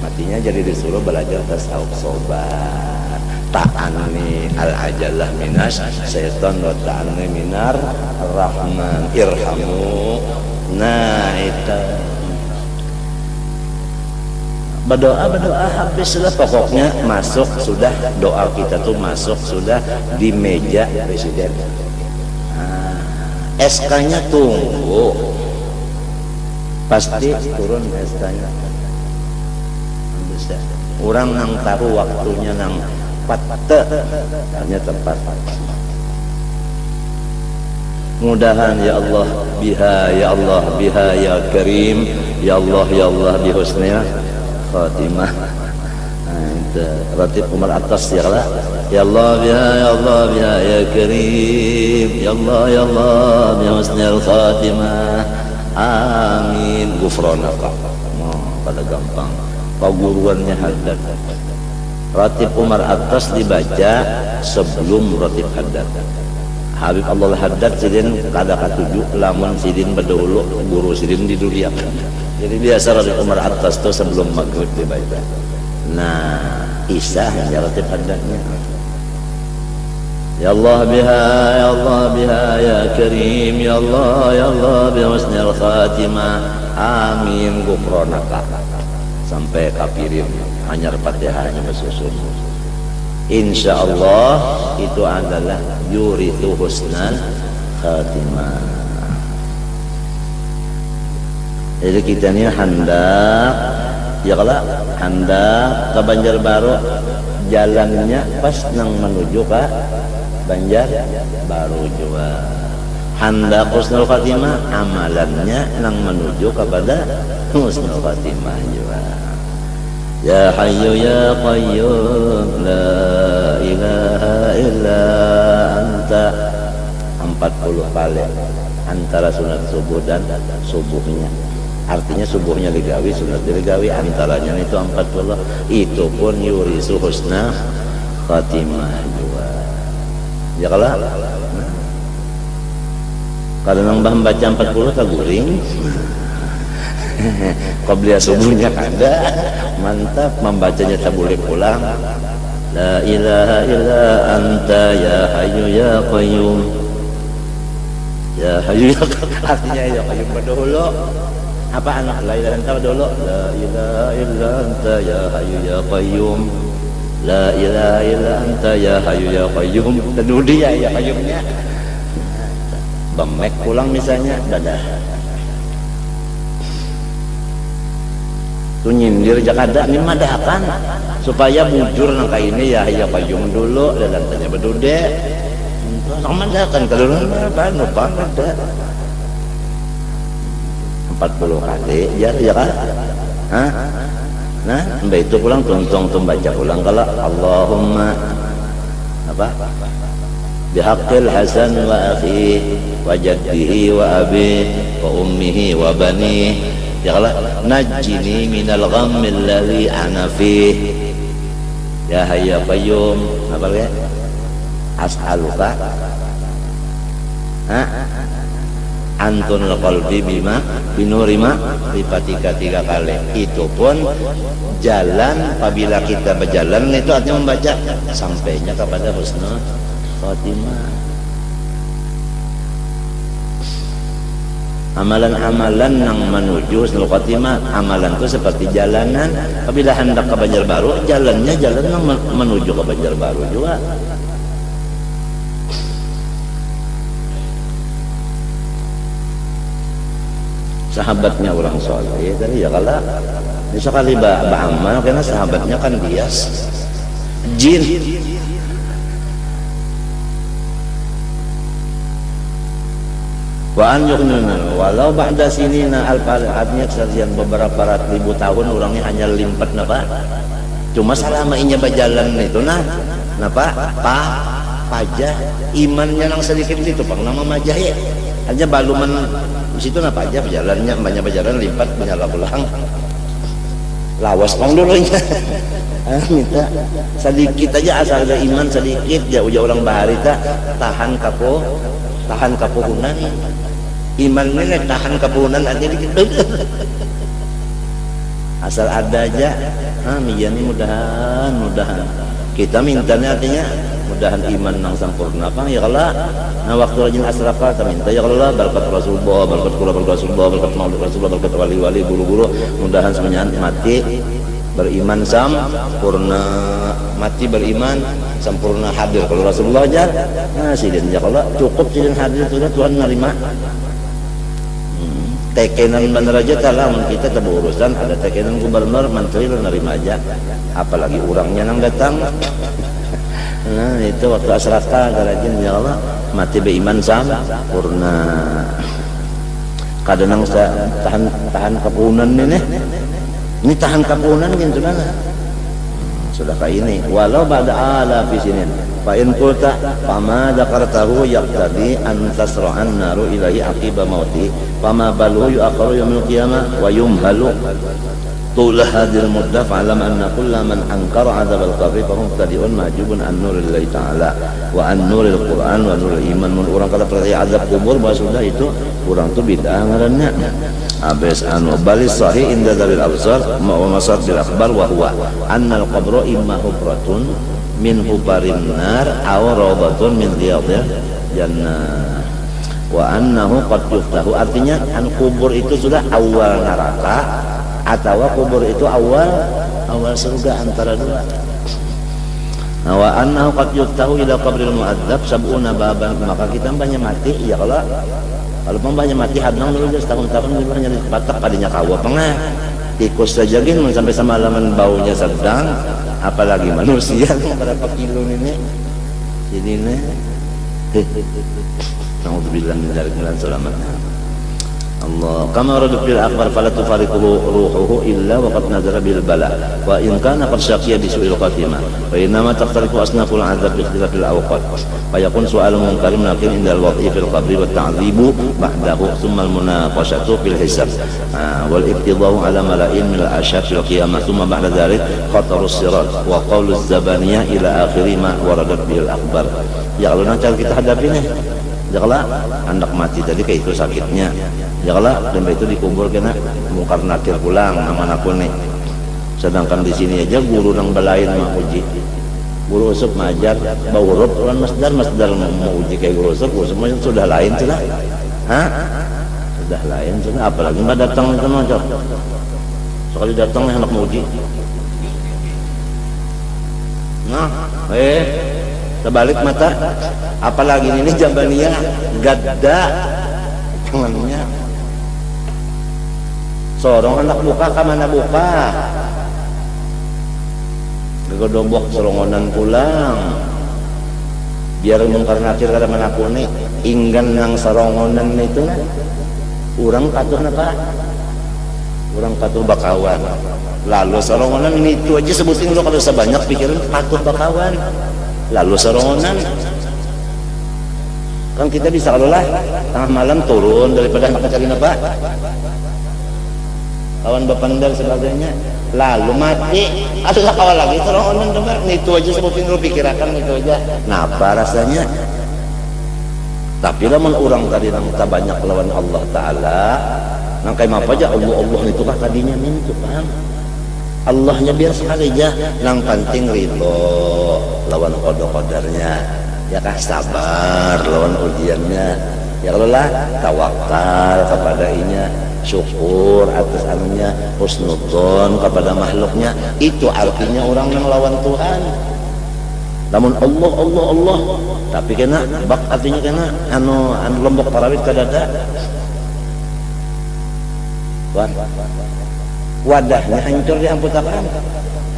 Matinya jadi disuruh belajar tasawuf sobat. Ta'anni al-ajalah minas syaitan wa ta'anni minar rahman irhamu. Nah itu berdoa habislah pokoknya masuk sudah doa kita tuh masuk sudah di meja presiden. SK-nya tunggu pasti turun SK-nya. Orang nang taruh waktunya nang hanya tepat. Mudahan ya Allah biha ya Allah biha ya Karim ya Allah bi husnil khatimah. Ratib Umar atas ya Allah ya Allah biha ya Karim ya Allah bi husnil khatimah amin. Gufranaka pada gampang paguruannya haddad. Ratib Umar atas dibaca sebelum ratib haddad. Habib Allah haddad sidin kada katuju lamun sidin berdahulu guru sidin di dunia. Jadi biasa ratib Umar atas itu sebelum maghrib dibaca. Nah isya hanya ratib haddadnya. Ya Allah biha ya Karim ya Allah bi husnil khatimah amin. Gufranaka sampai kafirin hanya Fatihahnya bersusun. insyaallah itu adalah yurithu husnal khatimah. Jadi kita ini hendak ya kalau hendak ke Banjarbaru, jalannya pas nang menuju ke Banjarbaru juga. Hendak husnul khatimah, amalannya nang menuju kepada husnul khatimah juga. Ya Hayyu ya Qayyum la ilaha illa anta 40 kali antara sunat subuh dan subuhnya. Artinya subuhnya ligawi, sunat ligawi, antaranya itu 40. Itu pun yurisu husna khatimah juga. Ya kalau nang baca 40 taguring. Qabliyah subuhnya kada, mantap, membacanya tak boleh pulang. La ilaha illa anta ya hayyu ya qayyum. Ya hayyu ya qayyum, artinya ya qayyum dulu. Apa anak la ilaha anta dulu? La ilaha illa anta ya hayyu ya qayyum. La ilaha illa anta ya hayyu ya qayyum. Dan dia ya qayyumnya. Bemek pulang misalnya, dadah. Tu nyindir jakada ini madakan supaya bujur nangka ini ya qayyum dulu dan tanya bedude sama madakan kalau apa numpang ada 40 kali ya kan. Nah mbak itu pulang tuntung baca pulang kalau Allahumma apa bihaqqil hasan wa akhi wa jaddihi wa abi wa ummihi wa bani ya Allah najjini minal ghammil ladzi ana fih ya hayya qayyum apa ya as'aluka antunul qalbi bima binurima lipatika 3 kali. Itu pun jalan apabila kita berjalan itu artinya membaca sampainya kepada husnul khatimah. Amalan-amalan yang menuju husnul khatimah, amalan itu seperti jalanan. Apabila hendak ke Banjarbaru, jalannya jalan yang menuju ke Banjarbaru juga. Sahabatnya orang soleh tadi ya kalau sekali beramal karena sahabatnya kan bias jin. Wa an yuqnuna walau ba'da sinina al-artinya sekian beberapa ribu tahun orangnya hanya limpat napa cuma selama inya berjalan itu napa pajah imannya nang sedikit itu pang nama majah ya hanya baluman di situ napa aja berjalannya banyak berjalan limpat menyala pulang lawas pang dulu nya minta sedikit aja asal ada iman sedikit jauh-jauh orang bahari tahan kapuhunan iman ini tahan kepunan aja dikit asal ada aja ini mudahan kita mintanya artinya mudahan iman nang sempurna pang ya Allah waktu rajin asrafa kita minta ya Allah berkat Rasulullah berkat maulid Rasulullah berkat wali-wali guru-guru mudahan semuanya mati beriman sempurna mati beriman sempurna hadir kalau Rasulullah aja sidin ya Allah cukup sidin hadir sudah Tuhan menerima tekenan bener aja talam kita terurusan ada tekenan gubernur menteri lo nerima aja apalagi orangnya nang datang itu waktu asraka garajin ya Allah mati beriman sempurna kadang tahan kepunan ini tahan kepunan gitu sudah kayak ini walau ba'da ala fi sinin fa in qulta fama dzakartahu yaqtadi an tasra'an naru ilahi aqiba mauti fama balu yu'akhiru yaumil qiyamah wa yumhalu tul hadil muddah fa'lam anna kulla man ankara 'adzabal qabri fa hum tadi'un mahjubun an nurillahi ta'ala wa an nuril qur'an wa nuril iman. Mun orang kalau percaya azab kubur bahwa sudah itu orang tu bid'ah ngaranna abes balis sahih inda dalil absar wa masad bil akhbar wa huwa annal qabra imma hufratun min hubarin nar aw rawdatun min riyadil jannah wa annahu qad yuftahu artinya kubur itu sudah awal neraka atau kubur itu awal surga antara dua Wa annahu qad yuftahu ila qabril mu'adzab sab'una baban, maka kita banyak mati ya kalau banyak mati hadang dulu setahun-tahun dulu hanya dipatak kadinya kawa pengah tikus saja gin sampai sama alaman baunya sedang apalagi manusia berapa kilo ini nih naudzubillah min dzalik selamatnya Allah kama warada fil akhbar fala tufariquhu ruhuhu illa wa qad nazara bil bala wa in kana qad syaqiya bi su'il khatimah wa inma taqtarifu asnaful azab bi ikhtilafil awqat fa yakun su'al munkarim lakin indal wad'i fil qabri wa ta'dzibu ba'dahu thumma al munaqashatu fil hisab wal ibtida'u ala mala'in min al ashad fil qiyamah thumma ba'da dhalik khatarus sirat wa qauluz zabaniyah ila akhiri ma waradat bil akhbar. Ya kalau nanti kita hadapi nih ya kalau anak mati tadi kayak itu sakitnya ya kalau dan itu dikubur kena mungkar nakir pulang aman aku nih sedangkan di sini aja guru nang balain mah uji guru usup majar bau huruf kan masdar mau uji kayak guru usup semuanya sudah lain sudah sudah lain sudah apalagi nggak datang itu macam sekali datang anak mau uji nah terbalik mata apalagi ini Jabaniyah gadda tangannya sorong anak buka ke mana buka gegodobok sorongonan pulang biar mungkar nakir kada mana kuni inggan nang sorongonan itu urang katuh napa urang katuh bakawan lalu sorongonan ini itu aja sebutin lo kalau sebanyak pikiran katuh bakawan lalu sorongonan kan kita bisa kalau lah tengah malam turun daripada nak cari apa kawan bapandal sebagainya lalu mati adalah awal lagi sorongonan dengar itu aja sebutin lu pikirakan itu aja napa rasanya tapi lamun orang tadi nang banyak lawan Allah Ta'ala nang kayak apa aja Allah itu kah tadinya mintu paham Allahnya biar sekali aja nang penting ridho lawan qada-qadarnya ya kah sabar lawan ujiannya ya kalau lah tawakal kepada inya syukur atas anunya husnudzon kepada makhluknya itu artinya orang yang lawan Tuhan namun Allah tapi kena bak artinya kena anu lombok parawit kadada wadahnya hancur diamputakan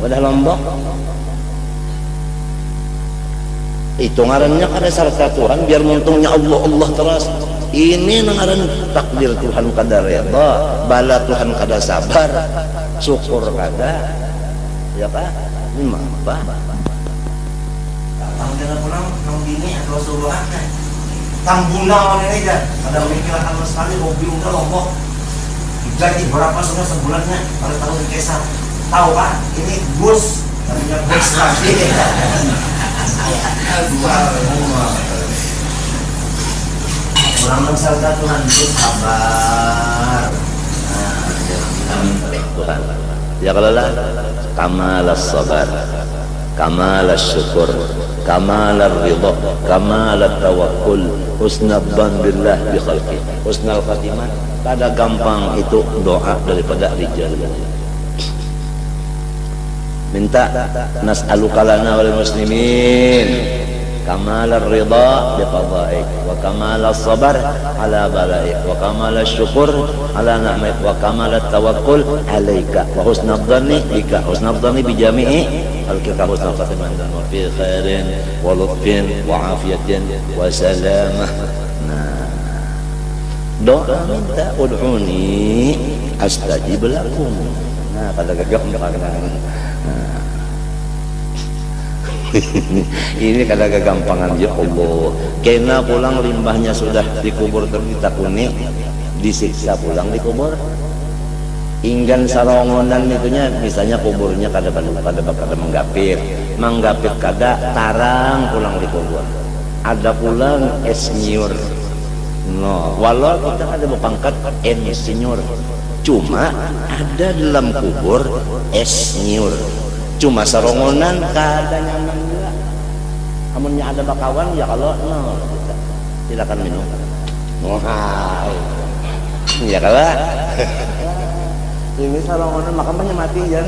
wadah lombok itu ngarannya kada sarta Tuhan biar untungnya Allah terus ini ngaran takdir Tuhan kada redha bala Tuhan kada sabar syukur kada ya Pak ini apa tanggal pulang nang dini atau suruhannya tambuna ini aja ada mikiran sama sekali hobi udah lombok gaji berapa sudah sebulannya pada tahun kesar tahu Pak ini bus ternyata bus lagi orang mensalkan Tuhan itu sabar Tuhan ya kalau lah kamalas sabar kamalas syukur kamalar ridha kamalat tawakkul husnadzan billah bi khalqi husnul khatimah kada gampang itu doa daripada rijal minta nas'aluka lana wal muslimin kamalar ridha bi qada'ik wa kamalas sabar ala bala'ik wa kamalas syukur ala ni'matik wa kamalat tawakkul alaika wa husnul dhanni bika husnul dhanni bi jami'i khalqika husnul khatimah wa fi khairin wa lutfin wa afiyatin wa salamah. Nah doa minta ud'uni astajib lakum. Nah pada gagap ini kada kegampangan ya Allah kena pulang limbahnya sudah dikubur terditakuni disiksa pulang dikubur inggan sarongonan itunya misalnya kuburnya kada menggapit kada tarang pulang dikubur ada pulang esnyur no walau kita ada berpangkat insinyur cuma ada dalam kubur esnyur cuma sarongonan kada nyaman juga amunnya ada bakawan ya kalau no silakan minum ya kalau ini sarongonan makanya mati ya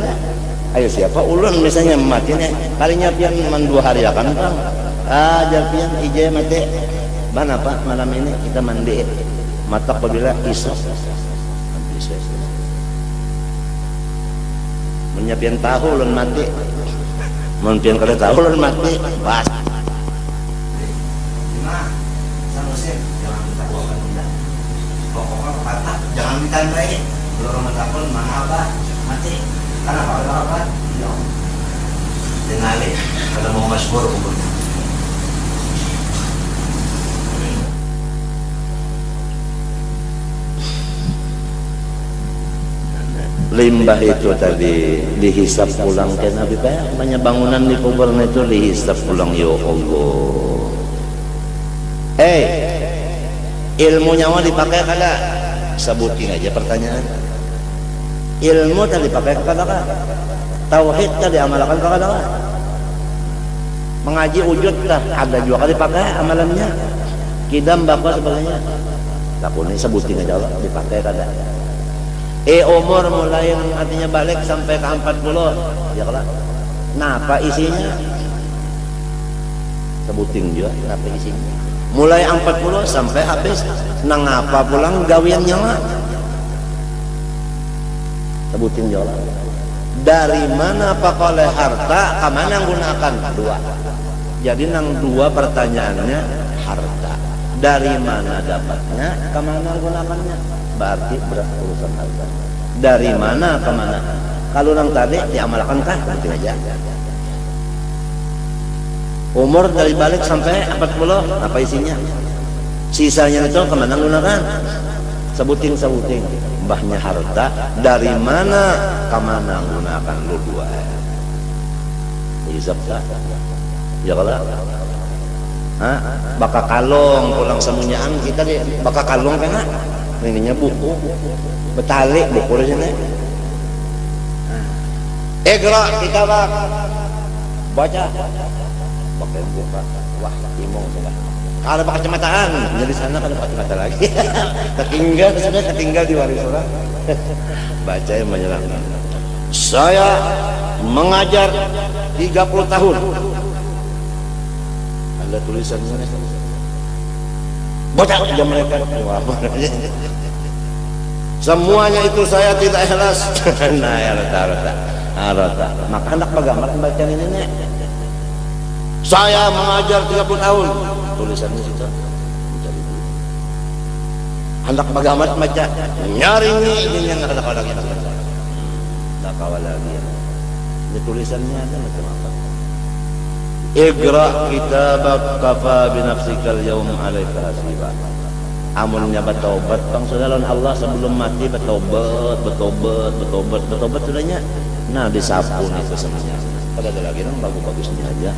Ayo siapa ulun misalnya mati nih kalinya pian man 2 hari akan bang pian ijaya mati ban apa malam ini kita mandi mata apabila isok menyiapin tahu ulun mati menyiapin kada tahu ulun mati pas pokoknya patah jangan ditandai kalau orang takut mana apa mati karena apa ya dengali kada mau masyhur umurnya limbah itu tadi dihisap pulang ke Nabi banyak bangunan di kuburan itu dihisap pulang ya Allah. Ilmu nyawa dipakai kada? Sebutin aja pertanyaan. Ilmu tadi dipakai kada? Tauhid tadi amalkan kada? Mengaji wujud kah? Ada juga kali dipakai amalannya. Kidam bapak sebagainya. Lakukan sebutin aja Allah dipakai kada? Umur mulai yang artinya balik sampai ke 40 ya kalau napa isinya sebutin juga napa isinya mulai 40 sampai habis nang apa pulang gawian nyawa sebutin juga dari mana apa oleh harta kemana gunakan 2 jadi nang 2 pertanyaannya harta dari mana dapatnya kemana gunakannya berarti berurusan harta dari mana ke mana kalau orang tadi diamalkan kah nanti aja umur dari balik sampai 40 apa isinya sisanya itu kemana gunakan sebutin mbahnya harta dari mana ke mana gunakan lu 2 hisab tak ya kalau bakal kalong pulang semunyaan kita di bakal kalong kena ininya buku betalik buku di sini gerak kita baca pakai buka wah timong sudah kalau pakai kacamataan jadi sana kan pakai kacamata lagi ketinggal di waris orang baca yang menyerangkan saya mengajar 30 tahun ada tulisannya baca aja mereka semuanya itu saya tidak ikhlas nah ya rata maka hendak bagaimana membaca ini nih saya mengajar 30 tahun tulisannya situ hendak bagaimana membaca nyari ini yang ada kalau kita tak kawal lagi ini tulisannya ada macam apa Iqra kitabak kafa binafsikal yawm alaika hasiba amunnya bertobat bang sudah lawan Allah sebelum mati bertobat sudahnya nah disapu itu semuanya kada ada lagi nang bagus-bagusnya aja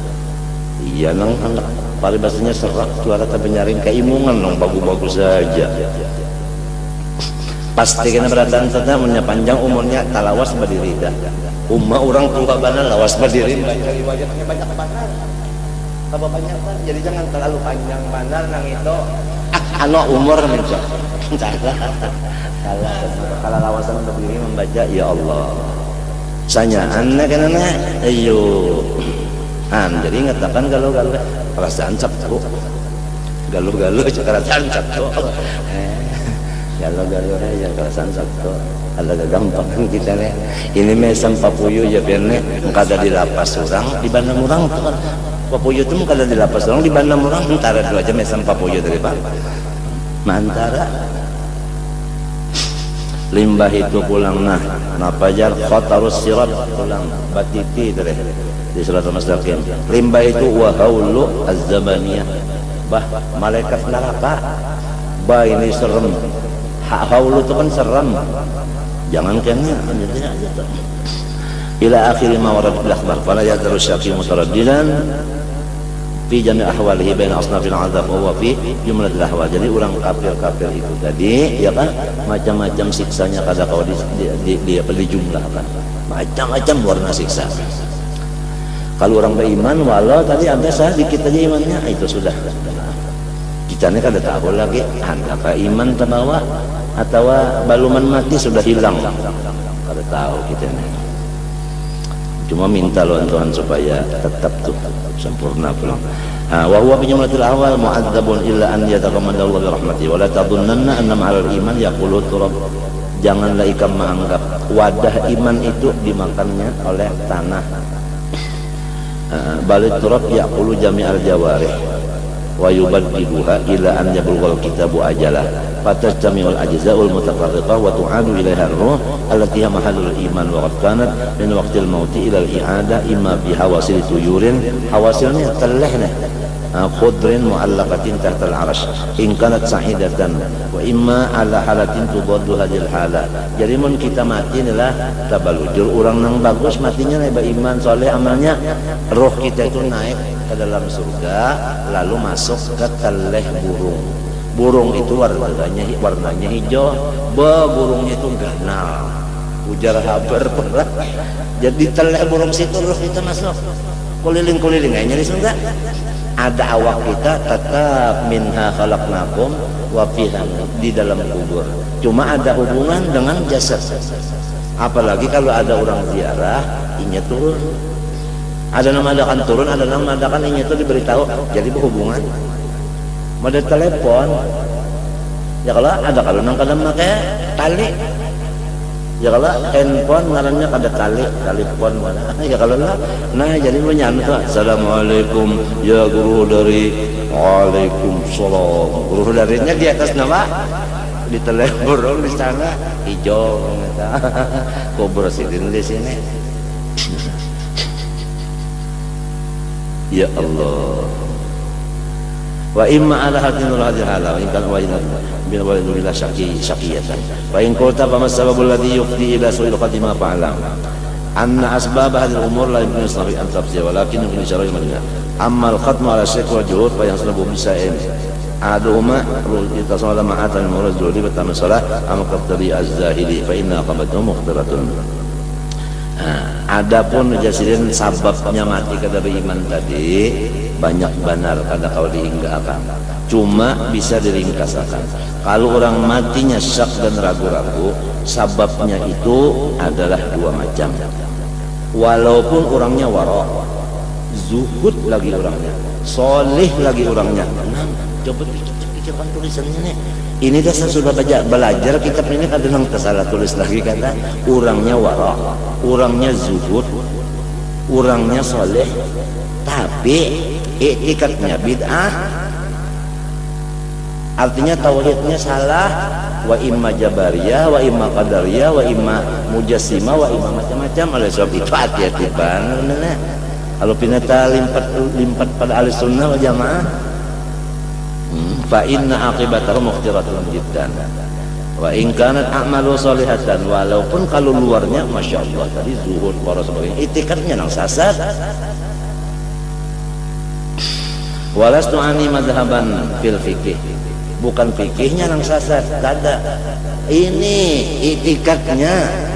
iya nang anak paribasanya serak suara penyaring keimungan nang bagus-bagus saja pasti kena beratan saja punya panjang umurnya talawas berdiri dah orang tua bana lawas berdiri wajahnya banyak benar tambah banyak kan jadi jangan terlalu panjang benar nang itu umur mencok kalau lawasan berdiri membaca ya Allah sanya anak ayo jadi ngatakan galuh-galuh perasaan sabtu galuh-galuh perasaan sabtu galuh-galuh ya perasaan sabtu ada gampang kan kita nih ini mesam papuyu ya biarnya kada di lapas orang di bandar orang tuh kan papuyu itu kada di lapas orang di bandar orang antara 2 aja mesam papuyu dari pak mantara limbah itu pulang nah napajar khatarus sirat pulang batiti dari di surat al-mustaqim limbah itu wahaulu az-zabaniyah bah malaikat neraka bah ini serem haulu itu kan serem jangan kena ila akhir ma warad bil akhbar fala yadru syaqi mutaraddidan fi jami' ahwalihi baina asnafil azab wa fi jumlatil ahwal jadi orang kafir itu tadi ya kan macam-macam siksanya kada kau dijumlahkan macam-macam warna siksa kalau orang beriman walau tadi ada sedikit aja imannya itu sudah kita ini kada tahu lagi apakah iman terbawa atau baluman mati sudah hilang kada tahu kita ini Cuma minta loh Tuhan supaya tetap tuh sempurna belum. Wa huwa bi jumlatil ahwal mu'adzabun illa an yataqammadallahu bi rahmatihi wa la tadhunnanna anna ma'al iman yaqulu turab. Janganlah ikam menganggap wadah iman itu dimakannya oleh tanah. Balik turab yaqulu jami'al jawarih wa yubaddiluha ila an yablughal kitabu ajalah fatajtami'ul ajza'ul mutafarriqah wa tu'adu ilaiha ar-ruh allati hiya mahallul iman wa qad kanat min waqtil mauti ila al-i'adah imma bi hawasil tuyurin, hawasilnya telehnya khudrin mu'allaqatin tahta al-'arash in kanat sa'idatan wa imma ala halatin tudaddu hadhil hala. Jadi mun kita mati adalah tabalujur orang nang bagus matinya eba iman soleh amalnya, roh kita itu naik ke dalam surga lalu masuk ke teleh burung. Burung itu warnanya hijau, burungnya itu ganal, ujar habar berat. Jadi teleh burung situ roh kita masuk keliling-keliling aja di surga. Ada awak kita tetap minha khalaqnakum wa fiha di dalam kubur. Cuma ada hubungan dengan jasad. Apalagi kalau ada orang ziarah, inya turun. Ada nama adakan turun, ada nama adakan inya itu diberitahu. Jadi berhubungan. Ada telepon. Ya kalau nang kadang pakai tali. Ya kalau handphone ngarannya kada telepon mana. Ya kalau lah, nah jadi menyantun. Assalamualaikum ya guru dari. Waalaikumsalam. Guru darinya di atas nama di telepon di sana hijau. Kok bersihin di sini. Ya Allah. Wa imma ala hadin hadil hala wa in kana wa bil walid bila syaqiyatan wa in qulta fa masbabul ladhi yufdi ila su'il qadima fa'lam anna asbab hadhihi al-umur la yumkin isnafi an tafsir walakin min syar'i madina amma al-khatmu ala syekh wa juhud fa yahsulu bi sa'in aduhuma itasala ma'atan murad duli wa salah am qadri az-zahili fa inna qabatuhu mukhtaratun. Adapun jasirin sababnya mati kada beriman tadi banyak benar kada kau dihinggakan, cuma bisa diringkasakan. Kalau orang matinya syak dan ragu-ragu, sababnya itu adalah dua macam. Walaupun orangnya wara, zuhud lagi orangnya, soleh lagi orangnya. Nah, coba pikirkan tulisannya nih. Ini dah saya sudah belajar kitab ini kada nang salah tulis lagi kata orangnya wara, orangnya zuhud, orangnya soleh, tapi i'tikadnya bid'ah, artinya tauhidnya salah, wa imma jabariyah, wa imma qadariyah, wa imma mujassimah, wa imma macam-macam. Oleh sebab itu hati-hati banget. Kalau pinata limpat pada ahli sunnah wal jamaah, fa inna aqibatahu mukhtiratun jiddan. Wa in kanat a'malu salihatan, walaupun kalau luarnya masya Allah tadi zuhud para sebagainya, i'tikadnya nang sasar. Walastu ani madhaban fil fikih, bukan fikihnya nang sasar, ada ini i'tikadnya.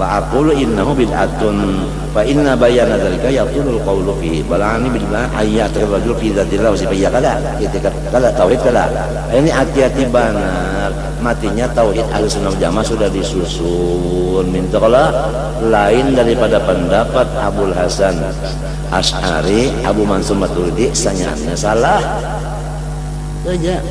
Fa aqulu innahu bid'atun fa inna bayana dzalika yaqulul qawlu fihi balani billah ayat rajul fi dzatillah wa sifatihi kada i'tikad kada tauhid kada. Ini hati-hati benar, matinya tauhid Ahlussunnah wal Jamaah sudah disusun minta kalau lain daripada pendapat Abul Hasan Asy'ari, Abu Mansur Maturidi sanyaannya salah saja.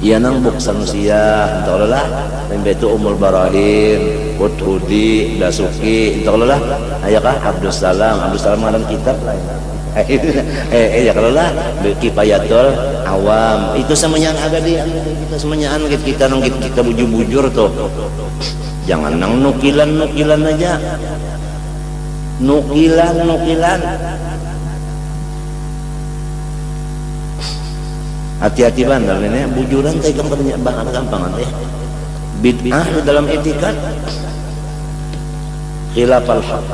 Ia nang buk sanusia entahlah itu Umul Barahin, Hudhudi, Dasuki entahlah ayakah Abdus Salam ngaran kitab lain. Ya kalau lah Kifayatul Awam itu semuanya ada di kita semuanya kita nang kita bujur-bujur tuh. Jangan nang nukilan aja. Nukilan. Hati-hati bandar ini bujuran teh gambarnya gampang ya. Bid'ah di dalam etikad khilafal haq.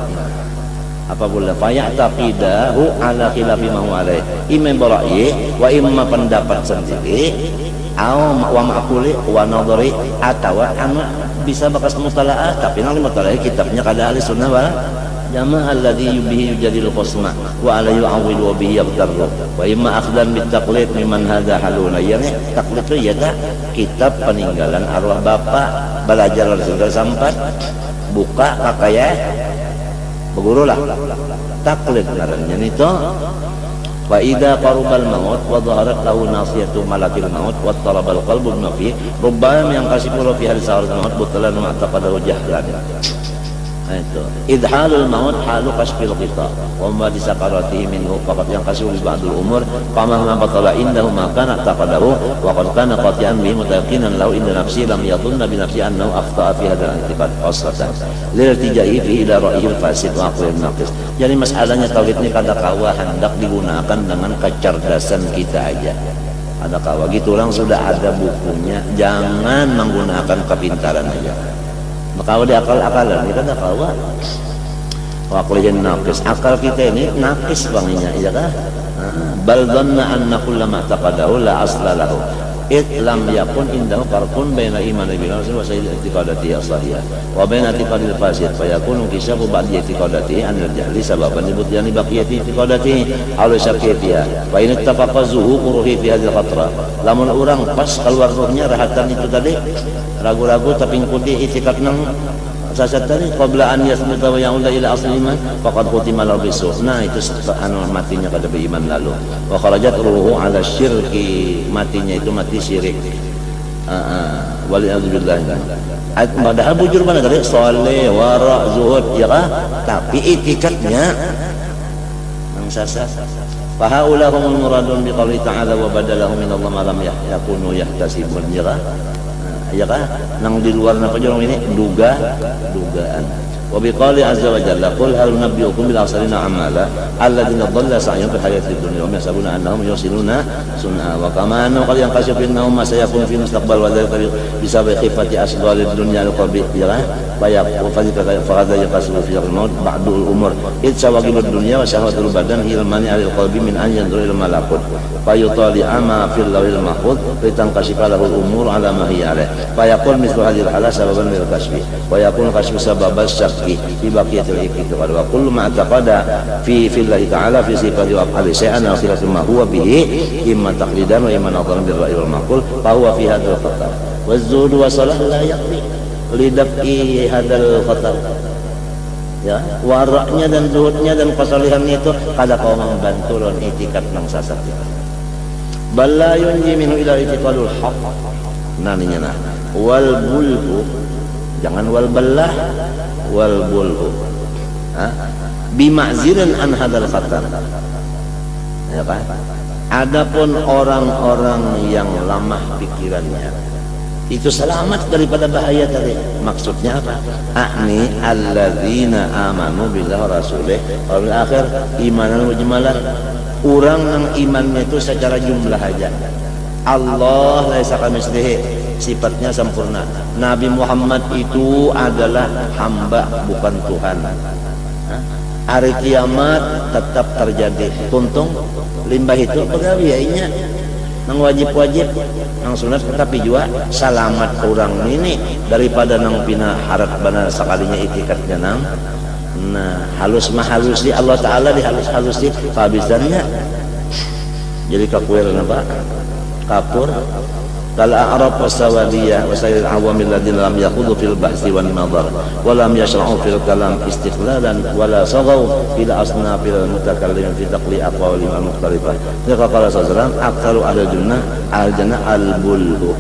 Apabila fayataqidahu ala khilafi ma huwa alaih. Imam bara'i wa imma pendapat sendiri au wa ma'quli wa nadhari atau anu bisa bakas mustalaah tapi nang mustalaah kitabnya kada ahli sunnah wal jamaah alladhi bihi yujadil qasma wa ala yu'awwil wa bihi yaqtarru wa imma akhdan bit taqlid mimman hadha haluna. Ya taklid itu ya dah kitab peninggalan arwah bapak belajar dari surga sampai buka kakaya beguru lah taklid ngarannya itu. Wa idza qarubal maut wa dhaharat lahu nasiyatu malakil maut wa tarabal qalbu bima fi rubbama yang kasifulu fi hadis sa'arat maut butalan ma taqadahu jahlan. Itu idhalul maut halu kasfil qita wa ma di sakaratihi minhu faqat yang kasiful ba'dul umur qama ma batala indahu ma kana taqadahu wa qad kana qati'an bihi mutayaqinan lahu inda nafsi lam yadhunna bi nafsi annahu akhta'a fi hadzal i'tiqad qasatan lil tijai fi ila ra'yil fasid wa aqlil naqis. Jadi masalahnya tauhid ini kada kawa hendak digunakan dengan kecerdasan kita aja. Ada kawa gitu orang sudah ada bukunya, jangan menggunakan kepintaran aja. Maka di akal-akalan ini kada kawa. Wa aqlil naqis. Akal kita ini naqis banginya, iya kah? Bal dhanna anna kullama taqadahu la asla lahu. Lam yakun indahu farqun baina iman billahi wa sayyid i'tiqadati as-sahih wa baina i'tiqadil fasid fa yakunu kisabu ba'd i'tiqadati an al-jahli sababan libutyan baqiyati i'tiqadati aw syaqiyatiha wa in ittafaqa zuhuruhi fi hadhihi al-qatra lamun urang pas keluar rohnya rahatan itu tadi ragu-ragu tapi ngikuti i'tiqad nang sasat tadi qabla an yasmuta wa ya'uda ila asli iman faqad khutima lahu bisu. Nah itu anu matinya pada beriman lalu wa kharajat ruhu ala syirki, matinya itu mati syirik. Waliyadzubillah. Padahal bujur mana tadi saleh wara zuhud ya kah? Tapi itikadnya nang sasat. Fa haulahumul muradun biqauli ta'ala wa badalahum min Allah ma lam yakunu yahtasibun ya kah? Ya kan nang di luar napa jorong ini dugaan wa biqali azza wa jalla qul hal nabiyukum bil asalina amala alladziina dhalla sa'yuhum fil hayatid dunya wa yahsabuna annahum yusiluna sun'a wa kama annahu qad yanqashifu innahum ma sayakun fi mustaqbal wa dzalika bisababi khifati asghalid dunya al-qalbi ya kan wa faqad yaqasu fi al-maut ba'dul umur id sawagilud dunya wa syahwatul badan hilmani al-qalbi min an yanzur ila malakut fa yutali ama fil lawhil mahfuz litanqashifa lahu al-umur ala ma hiya alayh fa yaqul mithlu hadhihi al-hala sababan lil kashfi wa yakun kashfu sababas syakki fi baqiyatil i'tiqad wa kullu ma taqada fi fillahi ta'ala fi sifati wa af'ali shay'an wa khilaf ma huwa bihi imma taqlidan wa imma nadharan bil ra'i wal maqul fa huwa fi hadzal khatar wa az-zuhd wa salah la yaqdi lidaf'i hadzal khatar ya waraknya dan zuhudnya dan kesalihannya itu kada kau membantu lon i'tiqad nang sasat bal la yunji minhu ila i'tiqadul haqq naninya nah wal bulhu jangan wal ballah wal bulhu bima'zirin an hadal khatar ya kan. Adapun orang-orang yang lamah pikirannya itu selamat daripada bahaya tadi. Maksudnya apa? Akni alladzina amanu billahi wa rasulih wal akhir imanan mujmalan. Orang yang imannya itu secara jumlah aja. Allah laisa kamitslihi, sifatnya sempurna. Nabi Muhammad itu adalah hamba bukan Tuhan. Hari kiamat tetap terjadi. Tuntung limbah itu pegawainya nang wajib-wajib nang sunat, tetapi juga selamat orang ini daripada nang pina harat benar sekalinya itikadnya nang nah halus mah halus di Allah Ta'ala di halus-halus di kehabisannya jadi kakuir apa kapur kal a'rab wasawadiyah wasail awamil ladina lam yaqudu fil bahsi wan nadhar wa lam yashra'u fil kalam istiqlalan wala saghaw ila asnafil mutakallim fi taqli aqwali al mukhtalifah. Maka qala sallallahu aktaru ahli jannah al bulhu.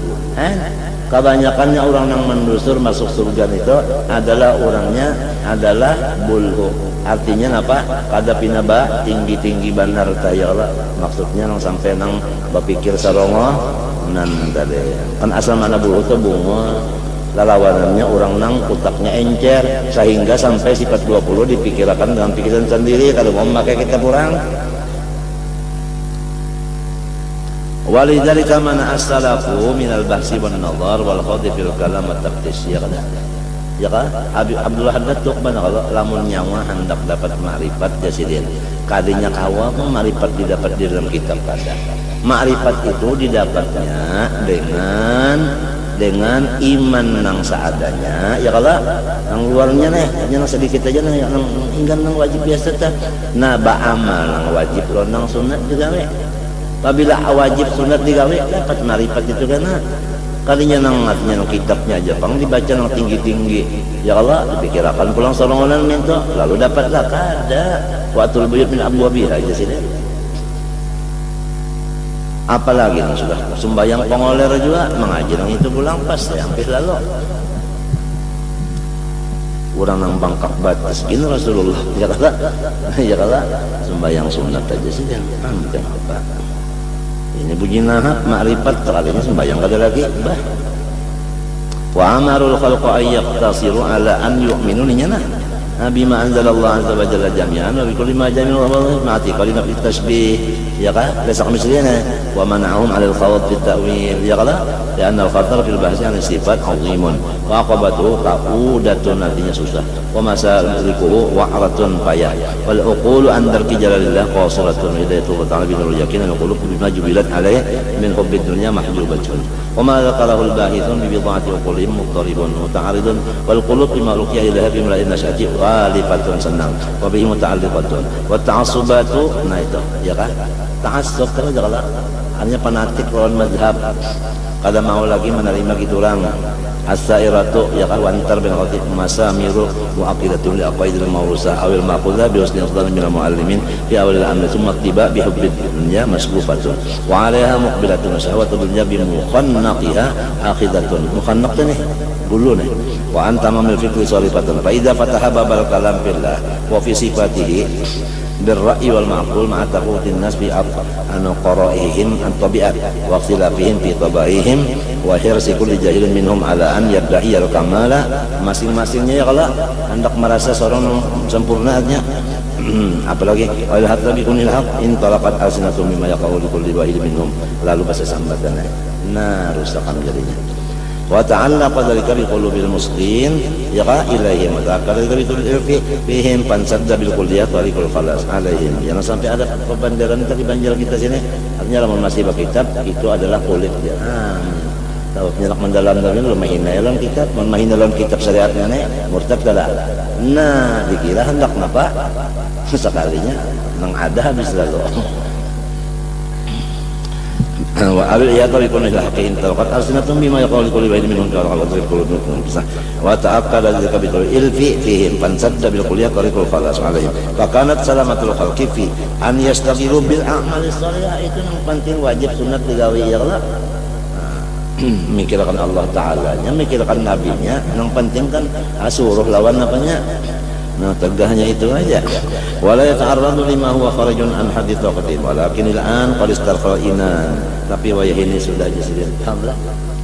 Kebanyakannya orang yang mendusur masuk surga itu adalah orangnya adalah bulhu. Artinya apa? Kada pinaba tinggi-tinggi bandar tayala. Maksudnya nang sampai nang berpikir sarongo nan tadi. Kan asal mana bulhu itu bunga. Lalawanannya orang nang utaknya encer sehingga sampai sifat 20 dipikirkan dengan pikiran sendiri kalau mau pakai kita kurang. Walidzalika mana as-salafu minal bahsi wan nadhar wal khawdi fil kalam wat taftis ya kan. Ya kan? Abdullah Haddad tuh mana kalau lamun nyawa hendak dapat makrifat jasidin. Kadinya kawa makrifat didapat di dalam kitab kada. Makrifat itu didapatnya dengan iman nang seadanya. Ya kalau nang luarnya nih, hanya sedikit aja nang hingga nang wajib biasa tah. Nah ba amal nang wajib lo nang sunat juga we. Apabila wajib sunat digawe dapat marifat itu karena Kalinya nang artinya nang kitabnya aja pang dibaca nang tinggi-tinggi. Ya Allah, dipikirkan pulang sorongan minta, lalu dapatlah kada. Watul buyut min abwabiha aja sini. Apalagi nih sudah sembahyang pengoler juga mengaji nang itu pulang pas ya hampir lalu. Orang nang bangkak batas gini Rasulullah ya kala sembahyang sunat aja sih kan bukan apa. Ini bunyi nahak makrifat kalinya sembahyang kada lagi bah. Wa amarul khalqa ay yaqtasiru ala an yu'minu ninyana bima anzalallah azza wa jalla jami'an wa bikulli ma jami'u Allah ma'ati qalina fi tashbih ya kan laysa kamithlihi wa man'ahum 'ala al-khawd fi at-ta'wil ya qala li'anna al-khatar fil bahsi 'an sifat 'azimun wa aqabatuhu ta'udatun artinya susah wa masaliku wa'ratun payah wal uqulu an darki jalalillah qasiratun hidayatu ta'ala binul yakin al qulub bima jubilat 'alayhi min hubbid dunya mahjubatun wa ma dzakarahu al-bahithun bi bid'ati uqulihim muttaribun muta'aridun wal qulub bima ruqiya ilaha bi mala'in nasyati walifatun senang wa bihi muta'alliqatun wa ta'assubatu nah itu ya kan ta'assub kalau jala hanya fanatik lawan mazhab kada mau lagi menerima gitu orang as-sairatu ya kan wantar bin khatib masamiru wa aqidatul aqaidil mawrusa awil maqudha bi husnil khadam min al-muallimin fi awal al-amr thumma tiba bi hubbid dunya masbufatun wa 'alaiha muqbilatun syahwatud dunya bi mukhannaqiha akhidatun mukhannaq nih dulu nih wa anta mamil fikri sarifatun fa idza fataha babal kalam fillah wa fi sifatihi بالرأي والمعقول مع تفوت الناس عن قرائهم عن طبيعة واختلافهم في طبائعهم وحرص كل جاهل منهم على أن يدعي الكمال masing-masingnya ya kalau hendak merasa seorang sempurnanya apalagi wal hatta bi kunil haq in talaqat alsinatu mimma yaqulu kulli wahid minhum lalu bahasa sambatannya nah rusakan jadinya wa ta'allaqa dzalika bi qulubil muslimin yaqa ilaihim wa ta'akkara dzalika bil fihim pansadda bil kulliyat wa likul khalas alaihim jangan sampai ada pembanderan tadi banjir kita sini artinya lamun masih baca kitab itu adalah kulit ya tahu nyelak mendalam dalam lu mahina dalam kitab mahina dalam kitab syariat nenek murtad kada nah dikira hendak napa sekalinya nang ada habis lalu wa al iyata bi kulli haqqin tawqat alsinatum bima yaqulu kulli wahid minhum qala qadri qulubun wa ta'akkada dzalika bi ilfi fihim fansadda bil kulliyat tariqul khalas alaihim fa kanat salamatul khalqi fi an yastaghiru bil a'mal shalihah itu yang penting wajib sunat digawe ya Allah mikirkan Allah taala nya mikirkan nabinya yang penting kan suruh lawan apanya nah tegahnya itu aja wala yata'arradu lima huwa kharajun an hadits waqti walakin al-an qad istarqal inan tapi wayah ini sudah disediakan alhamdulillah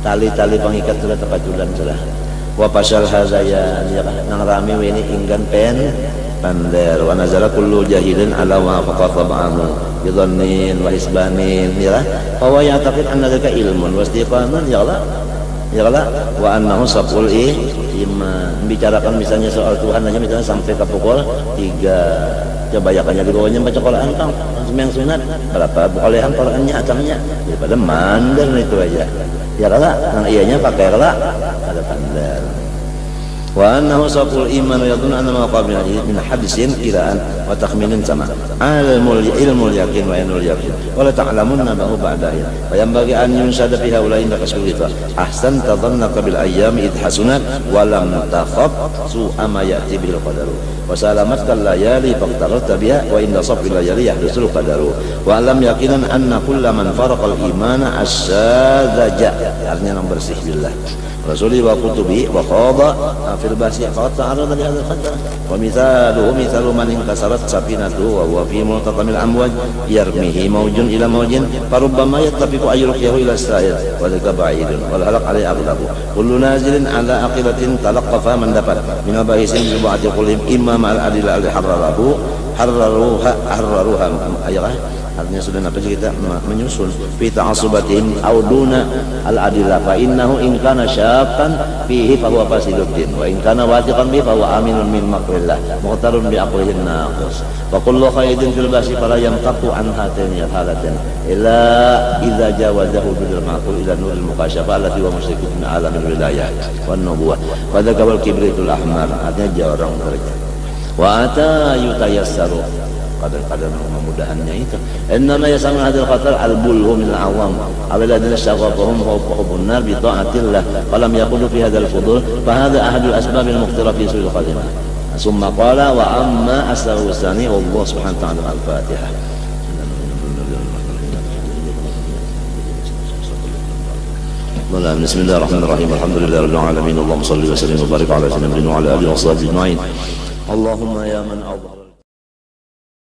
tali-tali pengikat sudah tepat bulan sudah wa pasal hazaya nang rame ini inggan pen pander wa nazara kullu jahilin ala wa faqat tab'amu bidhannin wa hisbanin ya fa wa ya'taqid anna dzalika ilmun wa istiqaman ya Allah wa annahu sabul iman bicarakan misalnya soal Tuhan aja misalnya sampai ke pukul 3 coba yakannya di bawahnya baca Quran kang sembahyang sunat berapa bolehan Qurannya atamnya daripada mandar itu aja ya kala nang iyanya pakai kala ada pandar wa annahu sabul iman yadun anna ma qabla min hadisin kiraan wa takhminin sama ilmul yakin wa ainul yakin wa la ta'lamunna ba'u ba'dahi wa yanbaghi an yunsada fiha ula inda kasulita ahsan tadhannaka bil ayyami id hasunat wa lam takhaf su'a ma ya'ti bil qadaru wa salamatkal layali faqtarta biha wa inda safil layali yahdusul qadaru wa lam yakinan anna kullaman faraqal imana asyadzaja artinya yang bersih billah rasuli wa kutubi wa qada fil bahsi fa ta'arada li hadzal qadar wa mithalu man inkasarat safinatu wa huwa fi multaqamil amwaj yarmihi mawjun ila mawjin farubbama yattafiqu ayyurqiyahu ila sa'id wa dzaka ba'idun wal halaq alai aghlabu kullu nazilin ala aqilatin talaqqafa man dapat min abahisin bi ba'di qulhim imma ma'al adila al harraruha ayah artinya sudah apa kita menyusun fi ta'assubatihim aw duna al-adillah fa innahu in kana syaqan fihi fa huwa fasiduddin wa in kana wathiqan bihi fa huwa aminun min makrillah muqtarun bi aqlihin naqus wa kullu khaydin fil basi fala yamtaqu an hatain halatin illa idza jawazahu bil ma'qul ila nuril mukasyafa allati wa musyrikun min alamil wilayah wan nubuwah wa dzakal kibritul ahmar artinya jarang mereka wa ata yutayassaru kadar-kadar kemudahannya itu. Innama yasamu hadil khatar al-bulhu min al-awam alladhina syaghabahum hubbun nar bi ta'atillah falam yaqulu fi hadzal fudul fa hadha ahadul asbab al-muqtira fi su'il khatimah. Summa qala wa amma asbabu tsani wallahu subhanahu wa ta'ala al-fatihah. بسم الله الرحمن الرحيم الحمد لله رب العالمين اللهم صل وسلم وبارك على سيدنا محمد وعلى اله وصحبه اجمعين اللهم يا من اظهر